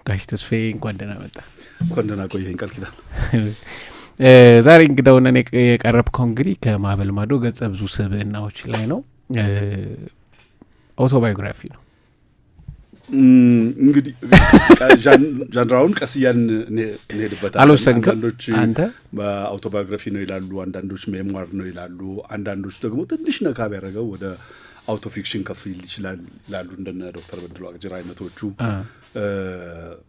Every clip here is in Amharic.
ጋሽ ተስፋዬ እንኳን ደህና መጣ። እንኳን ደህና ቆየኝ ቃል ኪዳን። ዛሬ እንግዳውን እኔ የቀረብከው እንግዲህ ከማዕበል ማዶ ገጸ ብዙ ስብዕናዎች ላይ ነው። አውቶባዮግራፊ ነው እንግዲህ ዣንድራውን ቀስ እያልን እንሄድበታለን። አልወሰንክም አንተ? በአውቶባዮግራፊ ነው ይላሉ፣ አንዳንዶች ሜሞር ነው ይላሉ፣ አንዳንዶች ደግሞ ትንሽ ነካ ቢያደርገው ወደ አውቶ ፊክሽን ከፍ ይል ይችላል ይላሉ፣ እንደነ ዶክተር በድሉ አቅጅራ አይነቶቹ።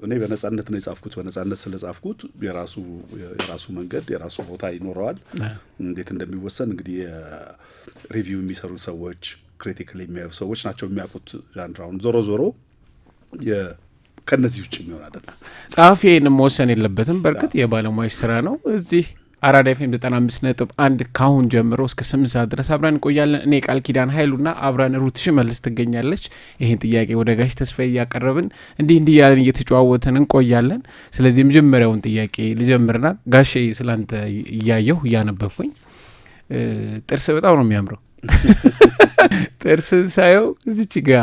እኔ በነጻነት ነው የጻፍኩት። በነጻነት ስለጻፍኩት የራሱ መንገድ የራሱ ቦታ ይኖረዋል። እንዴት እንደሚወሰን እንግዲህ ሪቪው የሚሰሩ ሰዎች፣ ክሪቲካሊ የሚያዩ ሰዎች ናቸው የሚያውቁት ዣንድራውን። ዞሮ ዞሮ ከነዚህ ውጭ የሚሆን አይደለም። ጸሐፊን መወሰን የለበትም። በርግጥ የባለሙያዎች ስራ ነው። እዚህ አራዳ ኤፍኤም 95.1 ካሁን ጀምሮ እስከ 8 ሰዓት ድረስ አብረን እንቆያለን። እኔ ቃል ኪዳን ኃይሉና አብረን ሩት ሽመልስ ትገኛለች። ይህን ጥያቄ ወደ ጋሽ ተስፋዬ እያቀረብን እንዲህ ያለን እየተጨዋወትን እንቆያለን። ስለዚህ የመጀመሪያውን ጥያቄ ልጀምርና ጋሼ ስላንተ እያየሁ እያነበብኩኝ ጥርስ በጣም ነው የሚያምረው። ጥርስ ሳየው እዚች ጋ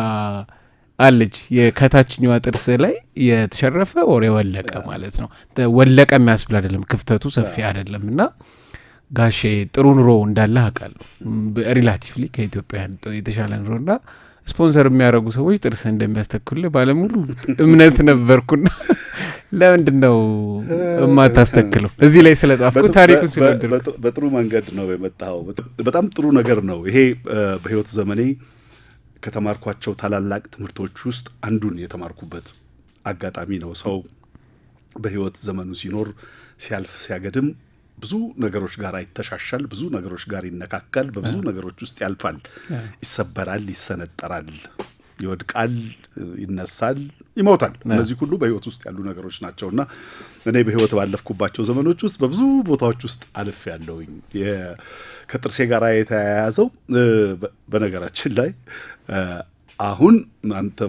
አለች የከታችኛዋ ጥርስ ላይ የተሸረፈ ወር የወለቀ ማለት ነው። ወለቀ የሚያስብል አይደለም፣ ክፍተቱ ሰፊ አይደለም። እና ጋሼ ጥሩ ኑሮ እንዳለ አውቃለሁ። ሪላቲቭሊ ከኢትዮጵያውያን የተሻለ ኑሮ እና ስፖንሰር የሚያደርጉ ሰዎች ጥርስ እንደሚያስተክሉ ባለሙሉ እምነት ነበርኩና ለምንድን ነው የማታስተክለው? እዚህ ላይ ስለጻፍኩ ታሪኩ ሲወድር በጥሩ መንገድ ነው የመጣው። በጣም ጥሩ ነገር ነው ይሄ። በህይወት ዘመኔ ከተማርኳቸው ታላላቅ ትምህርቶች ውስጥ አንዱን የተማርኩበት አጋጣሚ ነው። ሰው በህይወት ዘመኑ ሲኖር ሲያልፍ ሲያገድም ብዙ ነገሮች ጋር ይተሻሻል፣ ብዙ ነገሮች ጋር ይነካካል፣ በብዙ ነገሮች ውስጥ ያልፋል፣ ይሰበራል፣ ይሰነጠራል፣ ይወድቃል፣ ይነሳል፣ ይሞታል። እነዚህ ሁሉ በህይወት ውስጥ ያሉ ነገሮች ናቸውና እኔ በህይወት ባለፍኩባቸው ዘመኖች ውስጥ በብዙ ቦታዎች ውስጥ አልፍ ያለውኝ ከጥርሴ ጋር የተያያዘው በነገራችን ላይ አሁን አንተ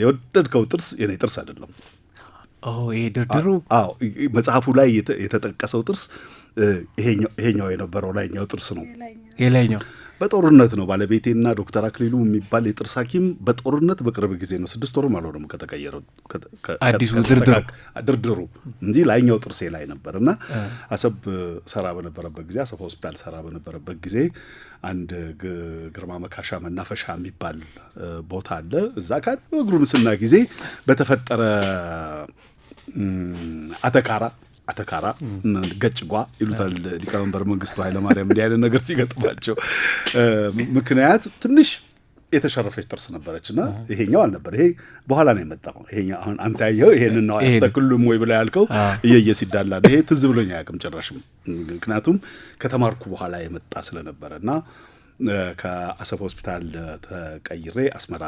የወደድከው ጥርስ የኔ ጥርስ አይደለም። ይሄ ድርድሩ መጽሐፉ ላይ የተጠቀሰው ጥርስ ይሄኛው የነበረው ላይኛው ጥርስ ነው። የላይኛው በጦርነት ነው። ባለቤቴና ዶክተር አክሊሉ የሚባል የጥርስ ሐኪም በጦርነት በቅርብ ጊዜ ነው 6 ወርም አልሆነም ከተቀየረው አዲሱ ድርድሩ እንጂ ላይኛው ጥርሴ ላይ ነበር። እና አሰብ ሰራ በነበረበት ጊዜ አሰብ ሆስፒታል ሰራ በነበረበት ጊዜ አንድ ግርማ መካሻ መናፈሻ የሚባል ቦታ አለ። እዛ ካል በጉርምስና ጊዜ በተፈጠረ አተካራ ገጭጓ ይሉታል ሊቀመንበር መንግስቱ ኃይለማርያም እንዲህ አይነት ነገር ሲገጥማቸው ምክንያት ትንሽ የተሸረፈች ጥርስ ነበረችና ይሄኛው አልነበር። ይሄ በኋላ ነው የመጣው። ይሄኛው አሁን አንተ ያየው ይሄንን ነው አስተክሉም ወይ ብላ ያልከው እየየ ሲዳላ ይሄ ትዝ ብሎኝ አያውቅም ጭራሽም። ምክንያቱም ከተማርኩ በኋላ የመጣ ስለነበረና ከአሰብ ሆስፒታል ተቀይሬ አስመራ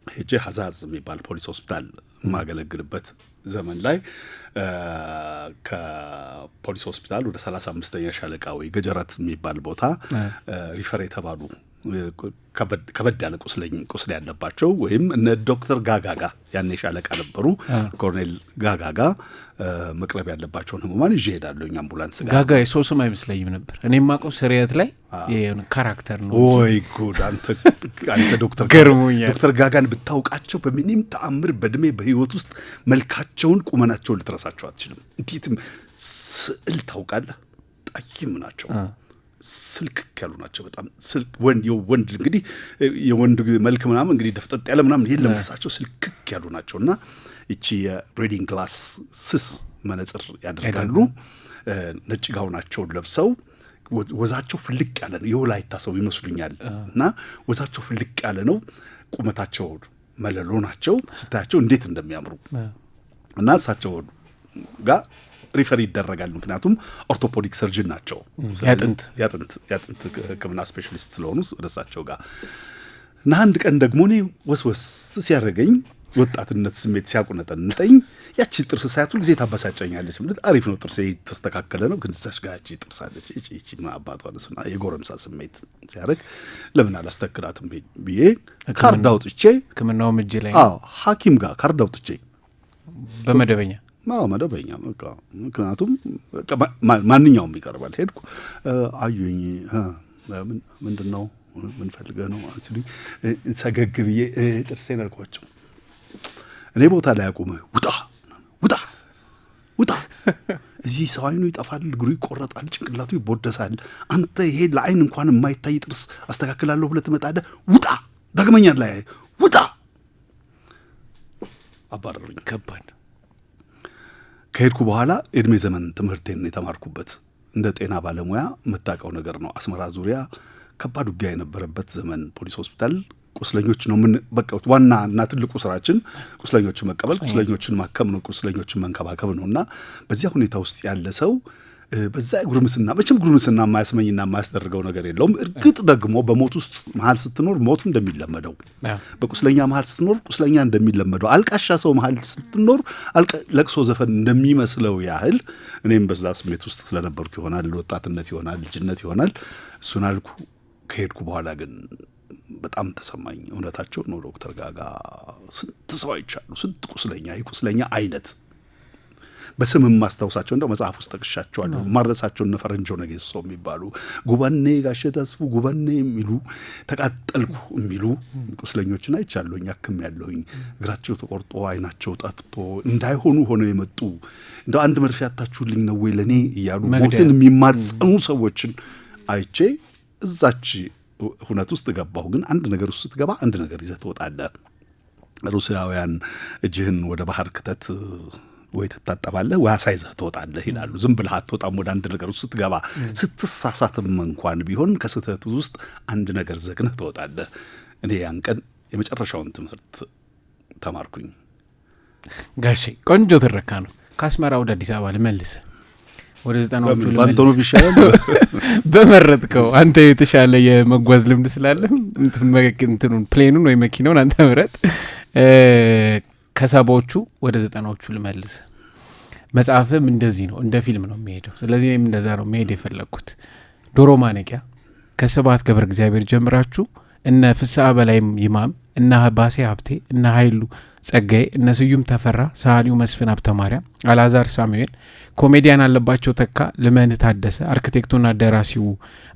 ሄጄ ሀዛዝ የሚባል ፖሊስ ሆስፒታል ማገለግልበት ዘመን ላይ ከፖሊስ ሆስፒታል ወደ 35ኛ ሻለቃ ወይ ገጀራት የሚባል ቦታ ሪፈር የተባሉ ከበድ ያለ ቁስል ያለባቸው ወይም እነ ዶክተር ጋጋጋ ያኔ ሻለቃ ነበሩ፣ ኮሎኔል ጋጋጋ መቅረብ ያለባቸውን ህሙማን ይዤ እሄዳለሁ። አምቡላንስ ጋጋ የሰው ስም አይመስለኝም ነበር። እኔ የማውቀው ስርየት ላይ የሆነ ካራክተር ነው። ወይ ጉድ! አንተ ዶክተር ጋጋን ብታውቃቸው በምንም ተአምር በእድሜ በህይወት ውስጥ መልካቸውን ቁመናቸውን ልትረሳቸው አትችልም። እንዴትም ስዕል ታውቃለህ፣ ጠይም ናቸው፣ ስልክ ያሉ ናቸው። በጣም ወንድ እንግዲህ የወንድ መልክ ምናምን እንግዲህ ደፍጠጥ ያለ ምናምን የለም፣ እሳቸው ስልክ ያሉ ናቸውና እቺ የሬዲንግ ግላስ ስስ መነጽር ያደርጋሉ። ነጭ ጋውናቸውን ለብሰው ወዛቸው ፍልቅ ያለ ነው። የወላይታ ሰው ይመስሉኛል እና ወዛቸው ፍልቅ ያለ ነው። ቁመታቸው መለሎ ናቸው። ስታያቸው እንዴት እንደሚያምሩ እና እሳቸው ጋር ሪፈር ይደረጋል። ምክንያቱም ኦርቶፖዲክ ሰርጅን ናቸው። ያጥንት ሕክምና ስፔሻሊስት ስለሆኑ ወደ እሳቸው ጋር እና አንድ ቀን ደግሞ እኔ ወስወስ ሲያደርገኝ ወጣትነት ስሜት ሲያቁነጠንጠኝ ያቺ ጥርስ ሳያት ሁል ጊዜ ታበሳጨኛለች። አሪፍ ነው ጥርስ የተስተካከለ ነው፣ ግን እዛች ጋር ያቺ ጥርስ አለች። እቺ ምን አባቷ ነስና የጎረምሳ ስሜት ሲያደርግ ለምን አላስተክላትም ብዬ ካርድ አውጥቼ ሕክምናው እጅ ላይ ሐኪም ጋር ካርድ አውጥቼ በመደበኛ መደበኛ በቃ ምክንያቱም ማንኛውም ይቀርባል። ሄድኩ፣ አዩኝ። ምንድነው ምን ፈልገህ ነው? ሰገግ ብዬ ጥርሴን አልኳቸው እኔ ቦታ ላይ አቁመህ ውጣ ውጣ ውጣ። እዚህ ሰው አይኑ ይጠፋል፣ እግሩ ይቆረጣል፣ ጭንቅላቱ ይቦደሳል። አንተ ይሄ ለአይን እንኳን የማይታይ ጥርስ አስተካክላለሁ ብለህ ትመጣለህ። ውጣ፣ ዳግመኛ ላይ ውጣ። አባረሩኝ። ከባድ። ከሄድኩ በኋላ እድሜ ዘመን ትምህርቴን የተማርኩበት እንደ ጤና ባለሙያ የምታውቀው ነገር ነው። አስመራ ዙሪያ ከባድ ውጊያ የነበረበት ዘመን ፖሊስ ሆስፒታል ቁስለኞች ነው ምን በቃ ዋና እና ትልቁ ስራችን ቁስለኞችን መቀበል፣ ቁስለኞችን ማከም ነው፣ ቁስለኞችን መንከባከብ ነው። እና በዚያ ሁኔታ ውስጥ ያለ ሰው በዛ ጉርምስና መቼም ጉርምስና የማያስመኝና የማያስደርገው ነገር የለውም። እርግጥ ደግሞ በሞት ውስጥ መሀል ስትኖር ሞት እንደሚለመደው፣ በቁስለኛ መሀል ስትኖር ቁስለኛ እንደሚለመደው፣ አልቃሻ ሰው መሀል ስትኖር ለቅሶ ዘፈን እንደሚመስለው ያህል እኔም በዛ ስሜት ውስጥ ስለነበርኩ ይሆናል፣ ወጣትነት ይሆናል፣ ልጅነት ይሆናል። እሱን አልኩ። ከሄድኩ በኋላ ግን በጣም ተሰማኝ። እውነታቸው ነው ዶክተር ጋጋ ስንት ሰው አይቻሉ፣ ስንት ቁስለኛ፣ የቁስለኛ አይነት በስም ማስታወሳቸው እንደው መጽሐፍ ውስጥ ጠቅሻቸዋለሁ። ማረሳቸው እነ ፈረንጆ ነገሶ የሚባሉ ጉባኔ፣ ጋሼ ተስፉ ጉባኔ የሚሉ ተቃጠልኩ የሚሉ ቁስለኞችን አይቻለሁኝ፣ አክም ያለሁኝ። እግራቸው ተቆርጦ አይናቸው ጠፍቶ እንዳይሆኑ ሆነው የመጡ እንደው አንድ መርፌ ያታችሁልኝ ነው ወይ ለኔ እያሉ ሞትን የሚማጸኑ ሰዎችን አይቼ እዛች ሁነት ውስጥ ገባሁ። ግን አንድ ነገር ውስጥ ስትገባ አንድ ነገር ይዘህ ትወጣለህ። ሩሲያውያን እጅህን ወደ ባህር ክተት ወይ ትታጠባለህ ወይ አሳይዘህ ትወጣለህ ይላሉ። ዝም ብለህ አትወጣም ወደ አንድ ነገር ውስጥ ስትገባ። ስትሳሳትም እንኳን ቢሆን ከስህተቱ ውስጥ አንድ ነገር ዘግነህ ትወጣለህ። እኔ ያን ቀን የመጨረሻውን ትምህርት ተማርኩኝ። ጋሼ ቆንጆ ትረካ ነው። ከአስመራ ወደ አዲስ አበባ ልመልስህ ወደ 90ዎቹ ባንተኑ ቢሻል በመረጥከው አንተ የተሻለ የመጓዝ ልምድ ስላለ እንትኑን ፕሌኑን ወይ መኪናውን አንተ ምረጥ። ከሰባዎቹ ወደ 90ዎቹ ልመልስ። መጽሐፍም እንደዚህ ነው፣ እንደ ፊልም ነው የሚሄደው። ስለዚህ እኔም እንደዛ ነው መሄድ የፈለግኩት። ዶሮ ማነቂያ ከስብሐት ገብረ እግዚአብሔር ጀምራችሁ እነ ፍስሐ በላይ ይማም፣ እነ ባሴ ሀብቴ፣ እነ ኃይሉ ጸጋዬ፣ እነ ስዩም ተፈራ፣ ሰዓሊው መስፍን ሀብተ ማርያም፣ አልዓዛር ሳሙኤል፣ ኮሜዲያን አለባቸው ተካ፣ ልመንህ ታደሰ፣ አርክቴክቱና ደራሲው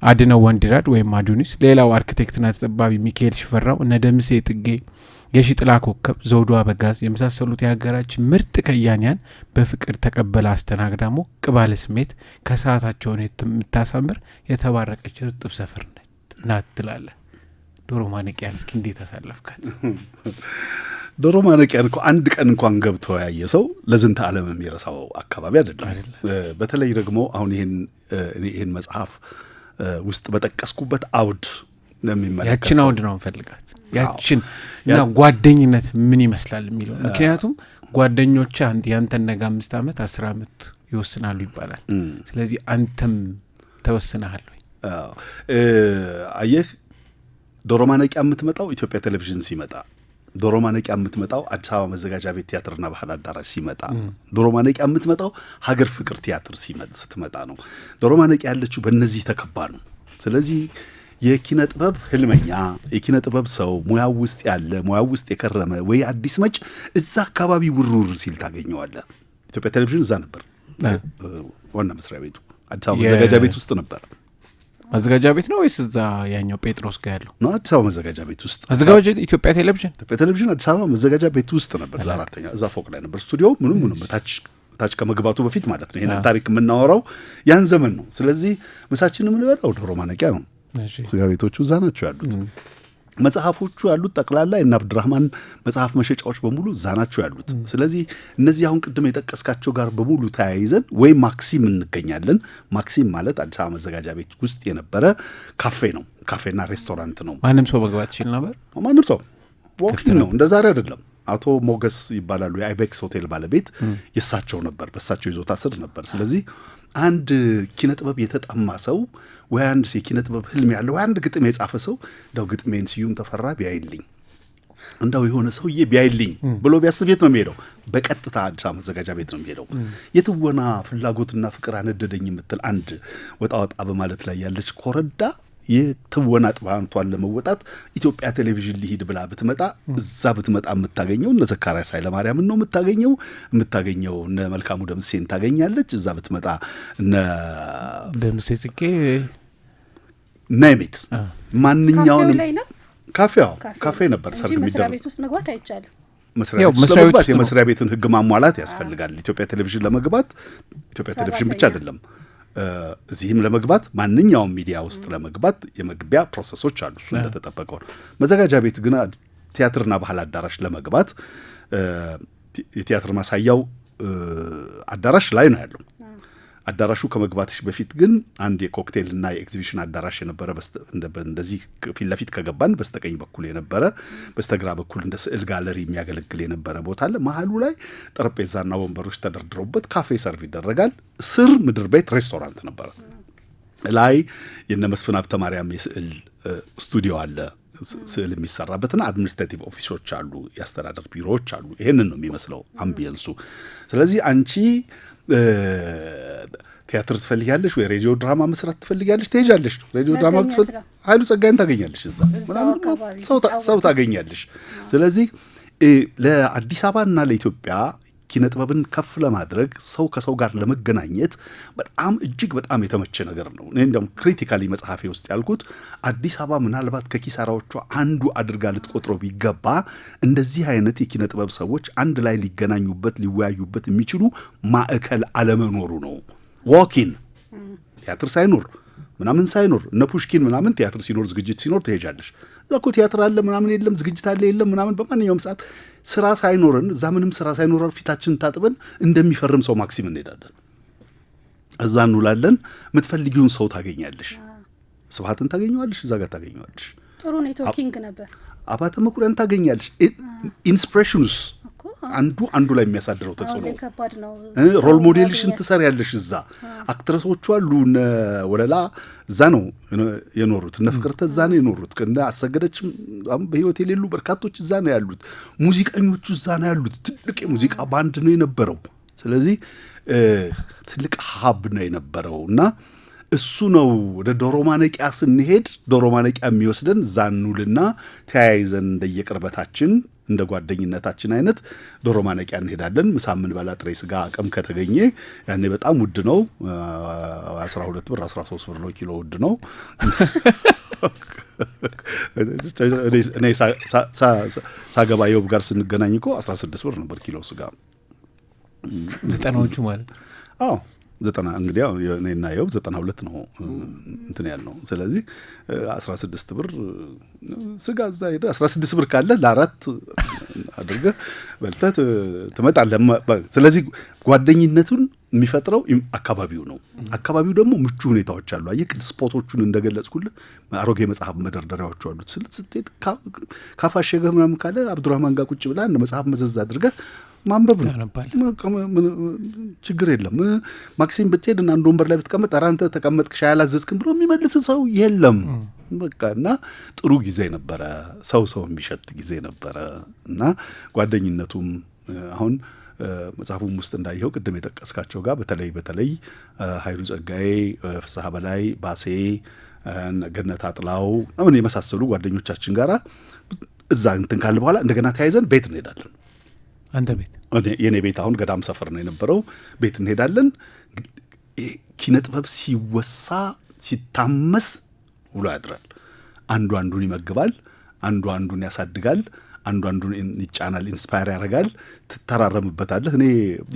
አድነው ወንዲራድ ወይም አዱኒስ፣ ሌላው አርክቴክትና ተጠባቢ ሚካኤል ሽፈራው፣ እነ ደምሴ ጥጌ፣ የሺጥላ ኮከብ፣ ዘውዱ አበጋዝ የመሳሰሉት የሀገራችን ምርጥ ከያንያን በፍቅር ተቀበለ አስተናግዳ ሞቅ ባለ ስሜት ከሰዓታቸውን የምታሳምር የተባረቀች ርጥብ ሰፈር ናት ትላለህ። ዶሮ ማነቂያን እስኪ እንዴት አሳለፍካት? ዶሮ ማነቂያን እኮ አንድ ቀን እንኳን ገብቶ ያየ ሰው ለዝንተ ዓለም የሚረሳው አካባቢ አይደለም። በተለይ ደግሞ አሁን ይሄን መጽሐፍ ውስጥ በጠቀስኩበት አውድ ለሚመለከት ያችን አውድ ነው እንፈልጋት። ያችን እና ጓደኝነት ምን ይመስላል የሚለው ምክንያቱም ጓደኞች ያንተን ነገ 5 ዓመት 10 ዓመት ይወስናሉ ይባላል። ስለዚህ አንተም ተወስነሃል ወይ? አየህ ዶሮ ማነቂያ የምትመጣው ኢትዮጵያ ቴሌቪዥን ሲመጣ፣ ዶሮ ማነቂያ የምትመጣው አዲስ አበባ መዘጋጃ ቤት ቲያትርና ባህል አዳራሽ ሲመጣ፣ ዶሮ ማነቂያ የምትመጣው ሀገር ፍቅር ቲያትር ስትመጣ ነው። ዶሮ ማነቂያ ያለችው በእነዚህ ተከባ ነው። ስለዚህ የኪነ ጥበብ ህልመኛ፣ የኪነ ጥበብ ሰው ሙያው ውስጥ ያለ ሙያው ውስጥ የከረመ ወይ አዲስ መጭ እዛ አካባቢ ውርውር ሲል ታገኘዋለህ። ኢትዮጵያ ቴሌቪዥን እዛ ነበር ዋና መስሪያ ቤቱ፣ አዲስ አበባ መዘጋጃ ቤት ውስጥ ነበር። መዘጋጃ ቤት ነው ወይስ እዛ ያኛው ጴጥሮስ ጋር ያለው? ነው አዲስ አበባ መዘጋጃ ቤት ውስጥ። መዘጋጃ ኢትዮጵያ ቴሌቪዥን አዲስ አበባ መዘጋጃ ቤት ውስጥ ነበር። እዛ አራተኛ እዛ ፎቅ ላይ ነበር ስቱዲዮ። ምንም ታች ከመግባቱ በፊት ማለት ነው። ይሄን ታሪክ የምናወራው ያን ዘመን ነው። ስለዚህ ምሳችን የምንበላው ዶሮ ማነቂያ ነው። ስጋ ቤቶቹ እዛ ናቸው ያሉት። መጽሐፎቹ ያሉት ጠቅላላ እና አብዱራህማን መጽሐፍ መሸጫዎች በሙሉ እዛ ናቸው ያሉት። ስለዚህ እነዚህ አሁን ቅድም የጠቀስካቸው ጋር በሙሉ ተያይዘን ወይ ማክሲም እንገኛለን። ማክሲም ማለት አዲስ አበባ መዘጋጃ ቤት ውስጥ የነበረ ካፌ ነው። ካፌና ሬስቶራንት ነው። ማንም ሰው መግባት ይችል ነበር። ማንም ሰው ወኪል ነው። እንደ ዛሬ አይደለም። አቶ ሞገስ ይባላሉ የአይቤክስ ሆቴል ባለቤት። የሳቸው ነበር፣ በሳቸው ይዞታ ስር ነበር። ስለዚህ አንድ ኪነ ጥበብ የተጠማ ሰው ወይ አንድ የኪነ ጥበብ ህልም ያለው ወይ አንድ ግጥም የጻፈ ሰው እንደው ግጥሜን ስዩም ተፈራ ቢያይልኝ እንደው የሆነ ሰውዬ ቢያይልኝ ብሎ ቢያስብ የት ነው የሚሄደው? በቀጥታ አዲስ አበባ መዘጋጃ ቤት ነው የሚሄደው። የትወና ፍላጎትና ፍቅር አነደደኝ የምትል አንድ ወጣ በማለት ላይ ያለች ኮረዳ የትወና ጥባንቷን ለመወጣት ኢትዮጵያ ቴሌቪዥን ሊሂድ ብላ ብትመጣ እዛ ብትመጣ የምታገኘው እነ ዘካርያስ ኃይለማርያምን ነው የምታገኘው እነ መልካሙ ደምሴን ታገኛለች። እዛ ብትመጣ እነ ደምሴ ጽጌ ናይሜት ማንኛውንም ካፌ ካፌ ነበር። ሰርግ መስሪያ ቤት ውስጥ መግባት አይቻልም። መስሪያ ቤት ለመግባት የመስሪያ ቤትን ህግ ማሟላት ያስፈልጋል። ኢትዮጵያ ቴሌቪዥን ለመግባት ኢትዮጵያ ቴሌቪዥን ብቻ አይደለም እዚህም ለመግባት ማንኛውም ሚዲያ ውስጥ ለመግባት የመግቢያ ፕሮሰሶች አሉ። እሱ እንደተጠበቀው ነው። መዘጋጃ ቤት ግን ቲያትርና ባህል አዳራሽ ለመግባት የቲያትር ማሳያው አዳራሽ ላይ ነው ያለው። አዳራሹ ከመግባትሽ በፊት ግን አንድ የኮክቴልና የኤግዚቢሽን አዳራሽ የነበረ እንደዚህ ፊት ለፊት ከገባን በስተቀኝ በኩል የነበረ በስተግራ በኩል እንደ ስዕል ጋለሪ የሚያገለግል የነበረ ቦታ አለ። መሀሉ ላይ ጠረጴዛና ወንበሮች ተደርድረውበት ካፌ ሰርቭ ይደረጋል። ስር ምድር ቤት ሬስቶራንት ነበረ። ላይ የነ መስፍን ሀብተ ማርያም የስዕል ስቱዲዮ አለ። ስዕል የሚሰራበትና አድሚኒስትሬቲቭ ኦፊሶች አሉ፣ የአስተዳደር ቢሮዎች አሉ። ይሄንን ነው የሚመስለው አምቢየንሱ። ስለዚህ አንቺ ቲያትር ትፈልጊያለሽ ወይ ሬዲዮ ድራማ መስራት ትፈልጊያለሽ፣ ትሄጃለሽ። ሬዲዮ ድራማ ኃይሉ ጸጋይን ታገኛለሽ፣ እዛ ምናምን ሰው ታገኛለሽ። ስለዚህ ለአዲስ አበባና ለኢትዮጵያ ኪነ ጥበብን ከፍ ለማድረግ ሰው ከሰው ጋር ለመገናኘት በጣም እጅግ በጣም የተመቸ ነገር ነው። እኔ እንደውም ክሪቲካሊ መጽሐፌ ውስጥ ያልኩት አዲስ አበባ ምናልባት ከኪሳራዎቿ አንዱ አድርጋ ልትቆጥረው ቢገባ እንደዚህ አይነት የኪነ ጥበብ ሰዎች አንድ ላይ ሊገናኙበት ሊወያዩበት የሚችሉ ማዕከል አለመኖሩ ነው። ዋኪን ቲያትር ሳይኖር ምናምን ሳይኖር እነ ፑሽኪን ምናምን ቲያትር ሲኖር ዝግጅት ሲኖር ትሄጃለሽ። እዛ እኮ ቲያትር አለ ምናምን የለም ዝግጅት አለ የለም ምናምን በማንኛውም ሰዓት ስራ ሳይኖረን እዛ ምንም ስራ ሳይኖረን ፊታችን ታጥበን እንደሚፈርም ሰው ማክሲም እንሄዳለን። እዛ እንውላለን። የምትፈልጊውን ሰው ታገኛለሽ። ስብሐትን ታገኘዋለሽ፣ እዛ ጋር ታገኘዋለሽ። ጥሩ ኔትወርኪንግ ነበር። አባተ መኩሪያን ታገኛለሽ። ኢንስፒሬሽንስ አንዱ ላይ የሚያሳድረው ተጽዕኖ ሮል ሞዴልሽን ትሰሪያለሽ። እዛ አክትረሶቹ አሉ። እነ ወለላ እዛ ነው የኖሩት፣ እነ ፍቅርተ እዛ ነው የኖሩት፣ እነ አሰገደች በህይወት የሌሉ በርካቶች እዛ ነው ያሉት። ሙዚቀኞቹ እዛ ነው ያሉት። ትልቅ የሙዚቃ ባንድ ነው የነበረው። ስለዚህ ትልቅ ሀብ ነው የነበረው እና እሱ ነው ወደ ዶሮ ማነቂያ ስንሄድ ዶሮ ማነቂያ የሚወስደን እዛ እንውልና ተያይዘን እንደየቅርበታችን እንደ ጓደኝነታችን አይነት ዶሮ ማነቂያ እንሄዳለን። ምሳ የምንበላ ጥሬ ስጋ አቅም ከተገኘ ያኔ በጣም ውድ ነው። 12 ብር 13 ብር ነው ኪሎ፣ ውድ ነው። እኔ ሳገባ የውብ ጋር ስንገናኝ እኮ 16 ብር ነበር ኪሎ ስጋ። 90ዎቹ ማለት አዎ 90 እንግዲህ ያው እኔና የውብ 92 ነው እንትን ያልነው። ስለዚህ 16 ብር ስጋ እዛ ሄደ 16 ብር ካለ ለአራት አድርገህ በልተህ ትመጣለህ። ስለዚህ ጓደኝነቱን የሚፈጥረው አካባቢው ነው። አካባቢው ደግሞ ምቹ ሁኔታዎች አሉ። አየህ ስፖቶቹን እንደገለጽኩልህ አሮጌ መጽሐፍ መደርደሪያዎቹ አሉት። ስትሄድ ካፋሸገህ ምናምን ካለ አብዱራህማን ጋር ቁጭ ብላ እንደ መጽሐፍ መዘዝ አድርገህ ማንበብ ነው። ችግር የለም። ማክሲም ብትሄድ እና አንድ ወንበር ላይ ብትቀመጥ ኧረ አንተ ተቀመጥክ ሻይ አላዘዝክም ብሎ የሚመልስ ሰው የለም። በቃ እና ጥሩ ጊዜ ነበረ። ሰው የሚሸት ጊዜ ነበረ እና ጓደኝነቱም አሁን መጽሐፉም ውስጥ እንዳየኸው ቅድም የጠቀስካቸው ጋር በተለይ ኃይሉ ጸጋዬ፣ ፍስሐ በላይ፣ ባሴ፣ ገነት አጥላው ምን የመሳሰሉ ጓደኞቻችን ጋራ እዛ እንትን ካለ በኋላ እንደገና ተያይዘን ቤት እንሄዳለን። አንተ ቤት የኔ ቤት አሁን ገዳም ሰፈር ነው የነበረው። ቤት እንሄዳለን። ኪነ ጥበብ ሲወሳ ሲታመስ ውሎ ያድራል። አንዱ አንዱን ይመግባል፣ አንዱ አንዱን ያሳድጋል፣ አንዱ አንዱን ይጫናል፣ ኢንስፓየር ያደርጋል፣ ትተራረምበታለህ። እኔ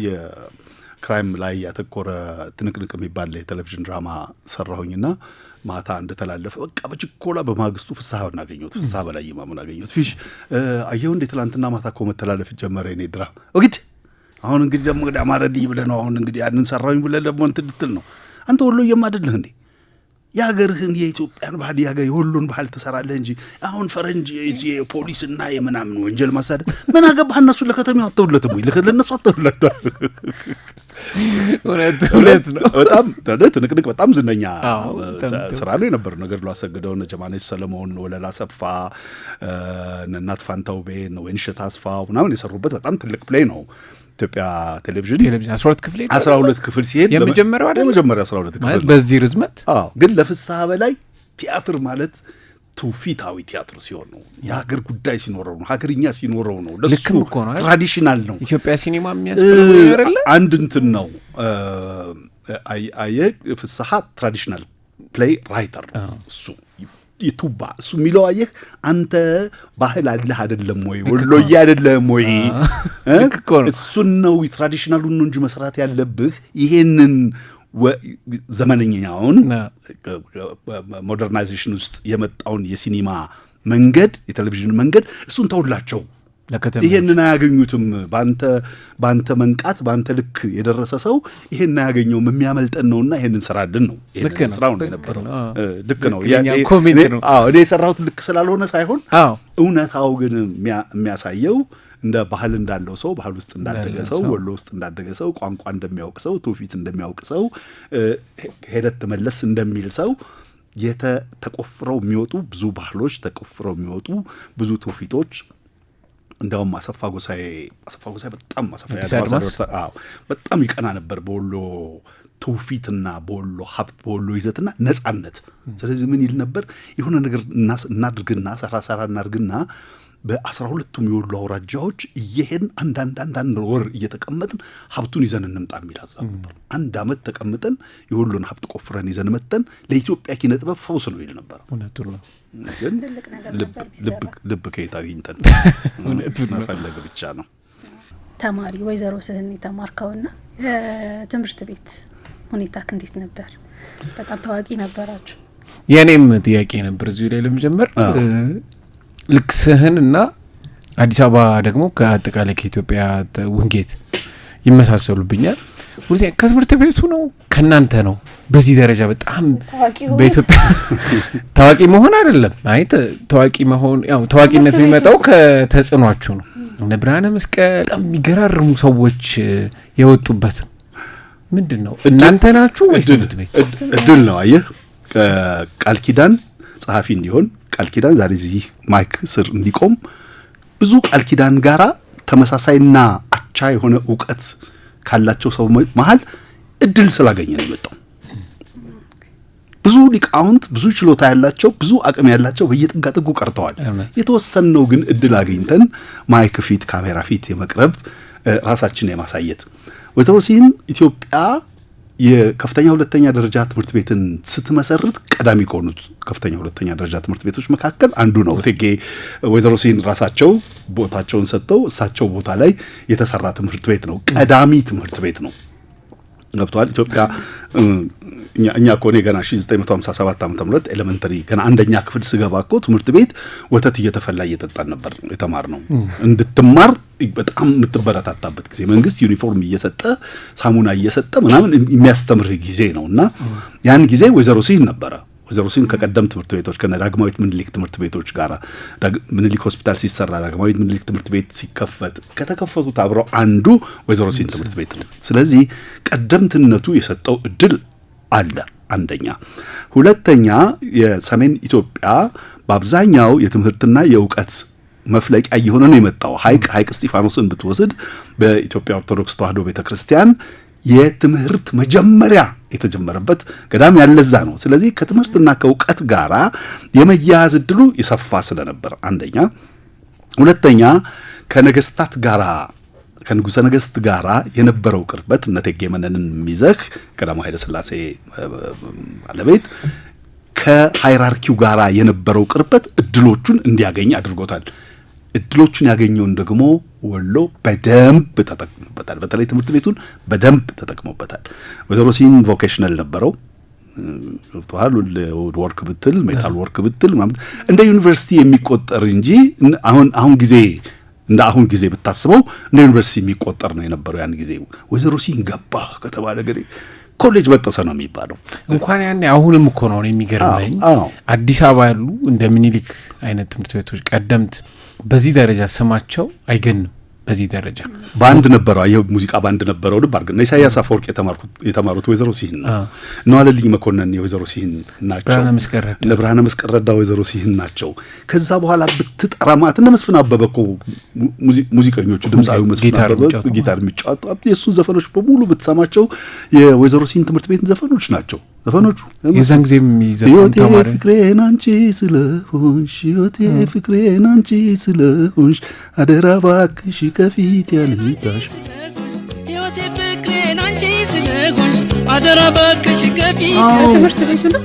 የክራይም ላይ ያተኮረ ትንቅንቅ የሚባል የቴሌቪዥን ድራማ ሰራሁኝና ማታ እንደተላለፈ በቃ በችኮላ በማግስቱ ፍስሐ እናገኘሁት። ፍስሐ በላይ ማሙን አገኘሁት። ፊሽ አየሁ እንደ ትላንትና ማታ እኮ መተላለፍ ጀመረ የኔ ድራማ። እንግዲህ አሁን እንግዲህ ደግሞ እንግዲህ አማረዲ ብለህ ነው አሁን እንግዲህ ያንን ሰራሁኝ ብለህ ደግሞ እንትን ልትል ነው አንተ። ወሎ የማደልህ እንዴ የሀገርህን የኢትዮጵያን ባህል የሁሉን ባህል ትሰራለህ እንጂ አሁን ፈረንጅ የፖሊስና የምናምን ወንጀል ማሳደድ ምን አገባህ? እነሱ ለከተማው አተውለትም ወይ ለነሱ አተውለት። ሁለት ነው። በጣም ትንቅንቅ በጣም ዝነኛ ስራ ነው የነበረ ነገር ሎ አሰግደው እነ ጀማነች ሰለሞን፣ ወለላ ሰፋ፣ እናት ፋንታው ቤን፣ ወይንሸት አስፋው ምናምን የሰሩበት በጣም ትልቅ ፕሌይ ነው። ኢትዮጵያ ቴሌቪዥን 12 ክፍል ሲሄድ የመጀመሪያው 12 ክፍል በዚህ ርዝመት። ግን ለፍስሐ በላይ ቲያትር ማለት ትውፊታዊ ቲያትር ሲሆን ነው። የሀገር ጉዳይ ሲኖረው ነው። ሀገርኛ ሲኖረው ነው። ለሱ ትራዲሽናል ነው። ኢትዮጵያ ሲኒማ የሚያስፈልገው አይደለ? አንድ እንትን ነው። ፍስሐ ትራዲሽናል ፕሌይ ራይተር ነው። እሱ የቱባ እሱ የሚለው አየህ አንተ ባህል አለህ አይደለም ወይ ወሎዬ አይደለም ወይ እሱን ነው ትራዲሽናሉን ነው እንጂ መስራት ያለብህ ይሄንን ዘመነኛውን ሞደርናይዜሽን ውስጥ የመጣውን የሲኒማ መንገድ የቴሌቪዥን መንገድ እሱን ተውላቸው ይሄንን አያገኙትም ባንተ መንቃት ባንተ ልክ የደረሰ ሰው ይሄንን አያገኘውም የሚያመልጠን ነውና ይሄንን ስራልን ነው ይሄንን ስራው ነው የነበረው ልክ ነው እኔ የሰራሁት ልክ ስላልሆነ ሳይሆን እውነታው ግን የሚያሳየው እንደ ባህል እንዳለው ሰው ባህል ውስጥ እንዳደገ ሰው ወሎ ውስጥ እንዳደገ ሰው ቋንቋ እንደሚያውቅ ሰው ትውፊት እንደሚያውቅ ሰው ሄደት መለስ እንደሚል ሰው ተቆፍረው የሚወጡ ብዙ ባህሎች ተቆፍረው የሚወጡ ብዙ ትውፊቶች እንደውም አሰፋ ጎሳዬ በጣም በጣም ይቀና ነበር በወሎ ትውፊትና በወሎ ሀብት በወሎ ይዘትና ነጻነት ስለዚህ ምን ይል ነበር የሆነ ነገር እናድርግና ሰራሰራ እናድርግና በ12ቱም የወሎ አውራጃዎች እየሄድን አንዳንድ ወር እየተቀመጥን ሀብቱን ይዘን እንምጣ የሚል ሀሳብ ነበር አንድ አመት ተቀምጠን የወሎን ሀብት ቆፍረን ይዘን መተን ለኢትዮጵያ ኪነ ጥበብ ፈውስ ነው ይል ነበር እውነቱን ነው ግን ልብ ከየት አግኝተን መፈለግ ብቻ ነው ተማሪ ወይዘሮ ስህን የተማርከውና ትምህርት ቤት ሁኔታ እንዴት ነበር በጣም ታዋቂ ነበራችሁ የኔም ጥያቄ ነበር እዚህ ላይ ለመጀመር ልክ ስህንና አዲስ አበባ ደግሞ ከአጠቃላይ ከኢትዮጵያ ወንጌት ይመሳሰሉብኛል ሁለተኛ ከትምህርት ቤቱ ነው ከናንተ ነው በዚህ ደረጃ በጣም በኢትዮጵያ ታዋቂ መሆን አይደለም አይ ታዋቂ መሆን ያው ታዋቂነት የሚመጣው ከተጽኗችሁ ነው እነ ብርሃነ መስቀል በጣም የሚገራርሙ ሰዎች የወጡበት ምንድነው እናንተ ናችሁ ወይስ ትምህርት ቤት እድል ነው አየህ ቃል ኪዳን ጸሐፊ እንዲሆን ቃል ኪዳን ዛሬ እዚህ ማይክ ስር እንዲቆም ብዙ ቃል ኪዳን ጋራ ተመሳሳይና አቻ የሆነ ዕውቀት ካላቸው ሰው መሃል እድል ስላገኘ ነው የመጣው ብዙ ሊቃውንት ብዙ ችሎታ ያላቸው ብዙ አቅም ያላቸው በየጥጋጥጉ ቀርተዋል የተወሰነው ግን እድል አግኝተን ማይክ ፊት ካሜራ ፊት የመቅረብ ራሳችን የማሳየት ወይዘሮ ሲን ኢትዮጵያ የከፍተኛ ሁለተኛ ደረጃ ትምህርት ቤትን ስትመሰርት ቀዳሚ ከሆኑት ከፍተኛ ሁለተኛ ደረጃ ትምህርት ቤቶች መካከል አንዱ ነው እቴጌ ወይዘሮ ሲን ራሳቸው ቦታቸውን ሰጥተው እሳቸው ቦታ ላይ የተሰራ ትምህርት ቤት ነው ቀዳሚ ትምህርት ቤት ነው ገብቷል ኢትዮጵያ እኛ ኮኔ ገና 1957 ዓ.ም ኤሌመንተሪ ገና አንደኛ ክፍል ስገባኮ ትምህርት ቤት ወተት እየተፈላ እየተጣን ነበር የተማርነው እንድትማር በጣም የምትበረታታበት ጊዜ መንግስት ዩኒፎርም እየሰጠ ሳሙና እየሰጠ ምናምን የሚያስተምር ጊዜ ነውና ያን ጊዜ ወይዘሮ ሲን ነበረ ወይዘሮ ሲን ከቀደም ትምህርት ቤቶች ከዳግማዊት ምኒልክ ትምህርት ቤቶች ጋራ ምኒልክ ሆስፒታል ሲሰራ ዳግማዊት ምኒልክ ትምህርት ቤት ሲከፈት ከተከፈቱት አብረው አንዱ ወይዘሮ ሲን ትምህርት ቤት ነው ስለዚህ ቀደምትነቱ የሰጠው እድል አለ አንደኛ ሁለተኛ የሰሜን ኢትዮጵያ በአብዛኛው የትምህርትና የዕውቀት መፍለቂያ እየሆነ ነው የመጣው ሐይቅ እስጢፋኖስን ብትወስድ በኢትዮጵያ ኦርቶዶክስ ተዋሕዶ ቤተክርስቲያን የትምህርት መጀመሪያ የተጀመረበት ገዳም ያለዛ ነው ስለዚህ ከትምህርትና ከዕውቀት ጋራ የመያያዝ እድሉ የሰፋ ስለነበር አንደኛ ሁለተኛ ከነገስታት ጋራ ከንጉሠ ነገሥት ጋራ የነበረው ቅርበት እቴጌ መነንን ሚዘህ ቀዳማዊ ኃይለ ሥላሴ ባለቤት ከሃይራርኪው ጋራ የነበረው ቅርበት እድሎቹን እንዲያገኝ አድርጎታል እድሎቹን ያገኘውን ደግሞ ወሎ በደንብ ተጠቅሞበታል በተለይ ትምህርት ቤቱን በደንብ ተጠቅሞበታል ወይዘሮ ሲን ቮኬሽናል ነበረው ተዋል ወርክ ብትል ሜታል ወርክ ብትል ማለት እንደ ዩኒቨርሲቲ የሚቆጠር እንጂ አሁን ጊዜ ብታስበው እንደ ዩኒቨርሲቲ የሚቆጠር ነው የነበረው ያን ጊዜ ወይዘሮ ሲን ገባ ከተባለ ገሬ ኮሌጅ በጠሰ ነው የሚባለው እንኳን ያኔ አሁንም እኮ ነው የሚገርመኝ አዲስ አበባ ያሉ እንደ ምኒልክ አይነት ትምህርት ቤቶች ቀደምት በዚህ ደረጃ ስማቸው አይገንም በዚህ ደረጃ ባንድ ነበረው የሙዚቃ ባንድ ነበረው ልባርግና ኢሳያስ አፈወርቅ የተማሩት ወይዘሮ ሲን ነው አለልኝ መኮንን የወይዘሮ ሲን ናቸው ለብርሃነ መስቀል ረዳ ወይዘሮ ሲን ናቸው ከዛ በኋላ ብትጠራማት እነ መስፍን አበበኮ ሙዚቀኞቹ ድምጻዊ መስፍን አበበ ጊታር የሚጫወቱ የሱ ዘፈኖች በሙሉ ብትሰማቸው የወይዘሮ ሲን ትምህርት ቤት ዘፈኖች ናቸው ዘፈኖቹ የዛን ጊዜ የሚዘፈኑ ተማሪ ፍቅሬን አንቺ ስለሆንሽ ህይወቴ ፍቅሬን አንቺ ስለሆንሽ አደራ እባክሽ ከፊት ያልታሽ ህይወቴ ፍቅሬን አንቺ ስለሆንሽ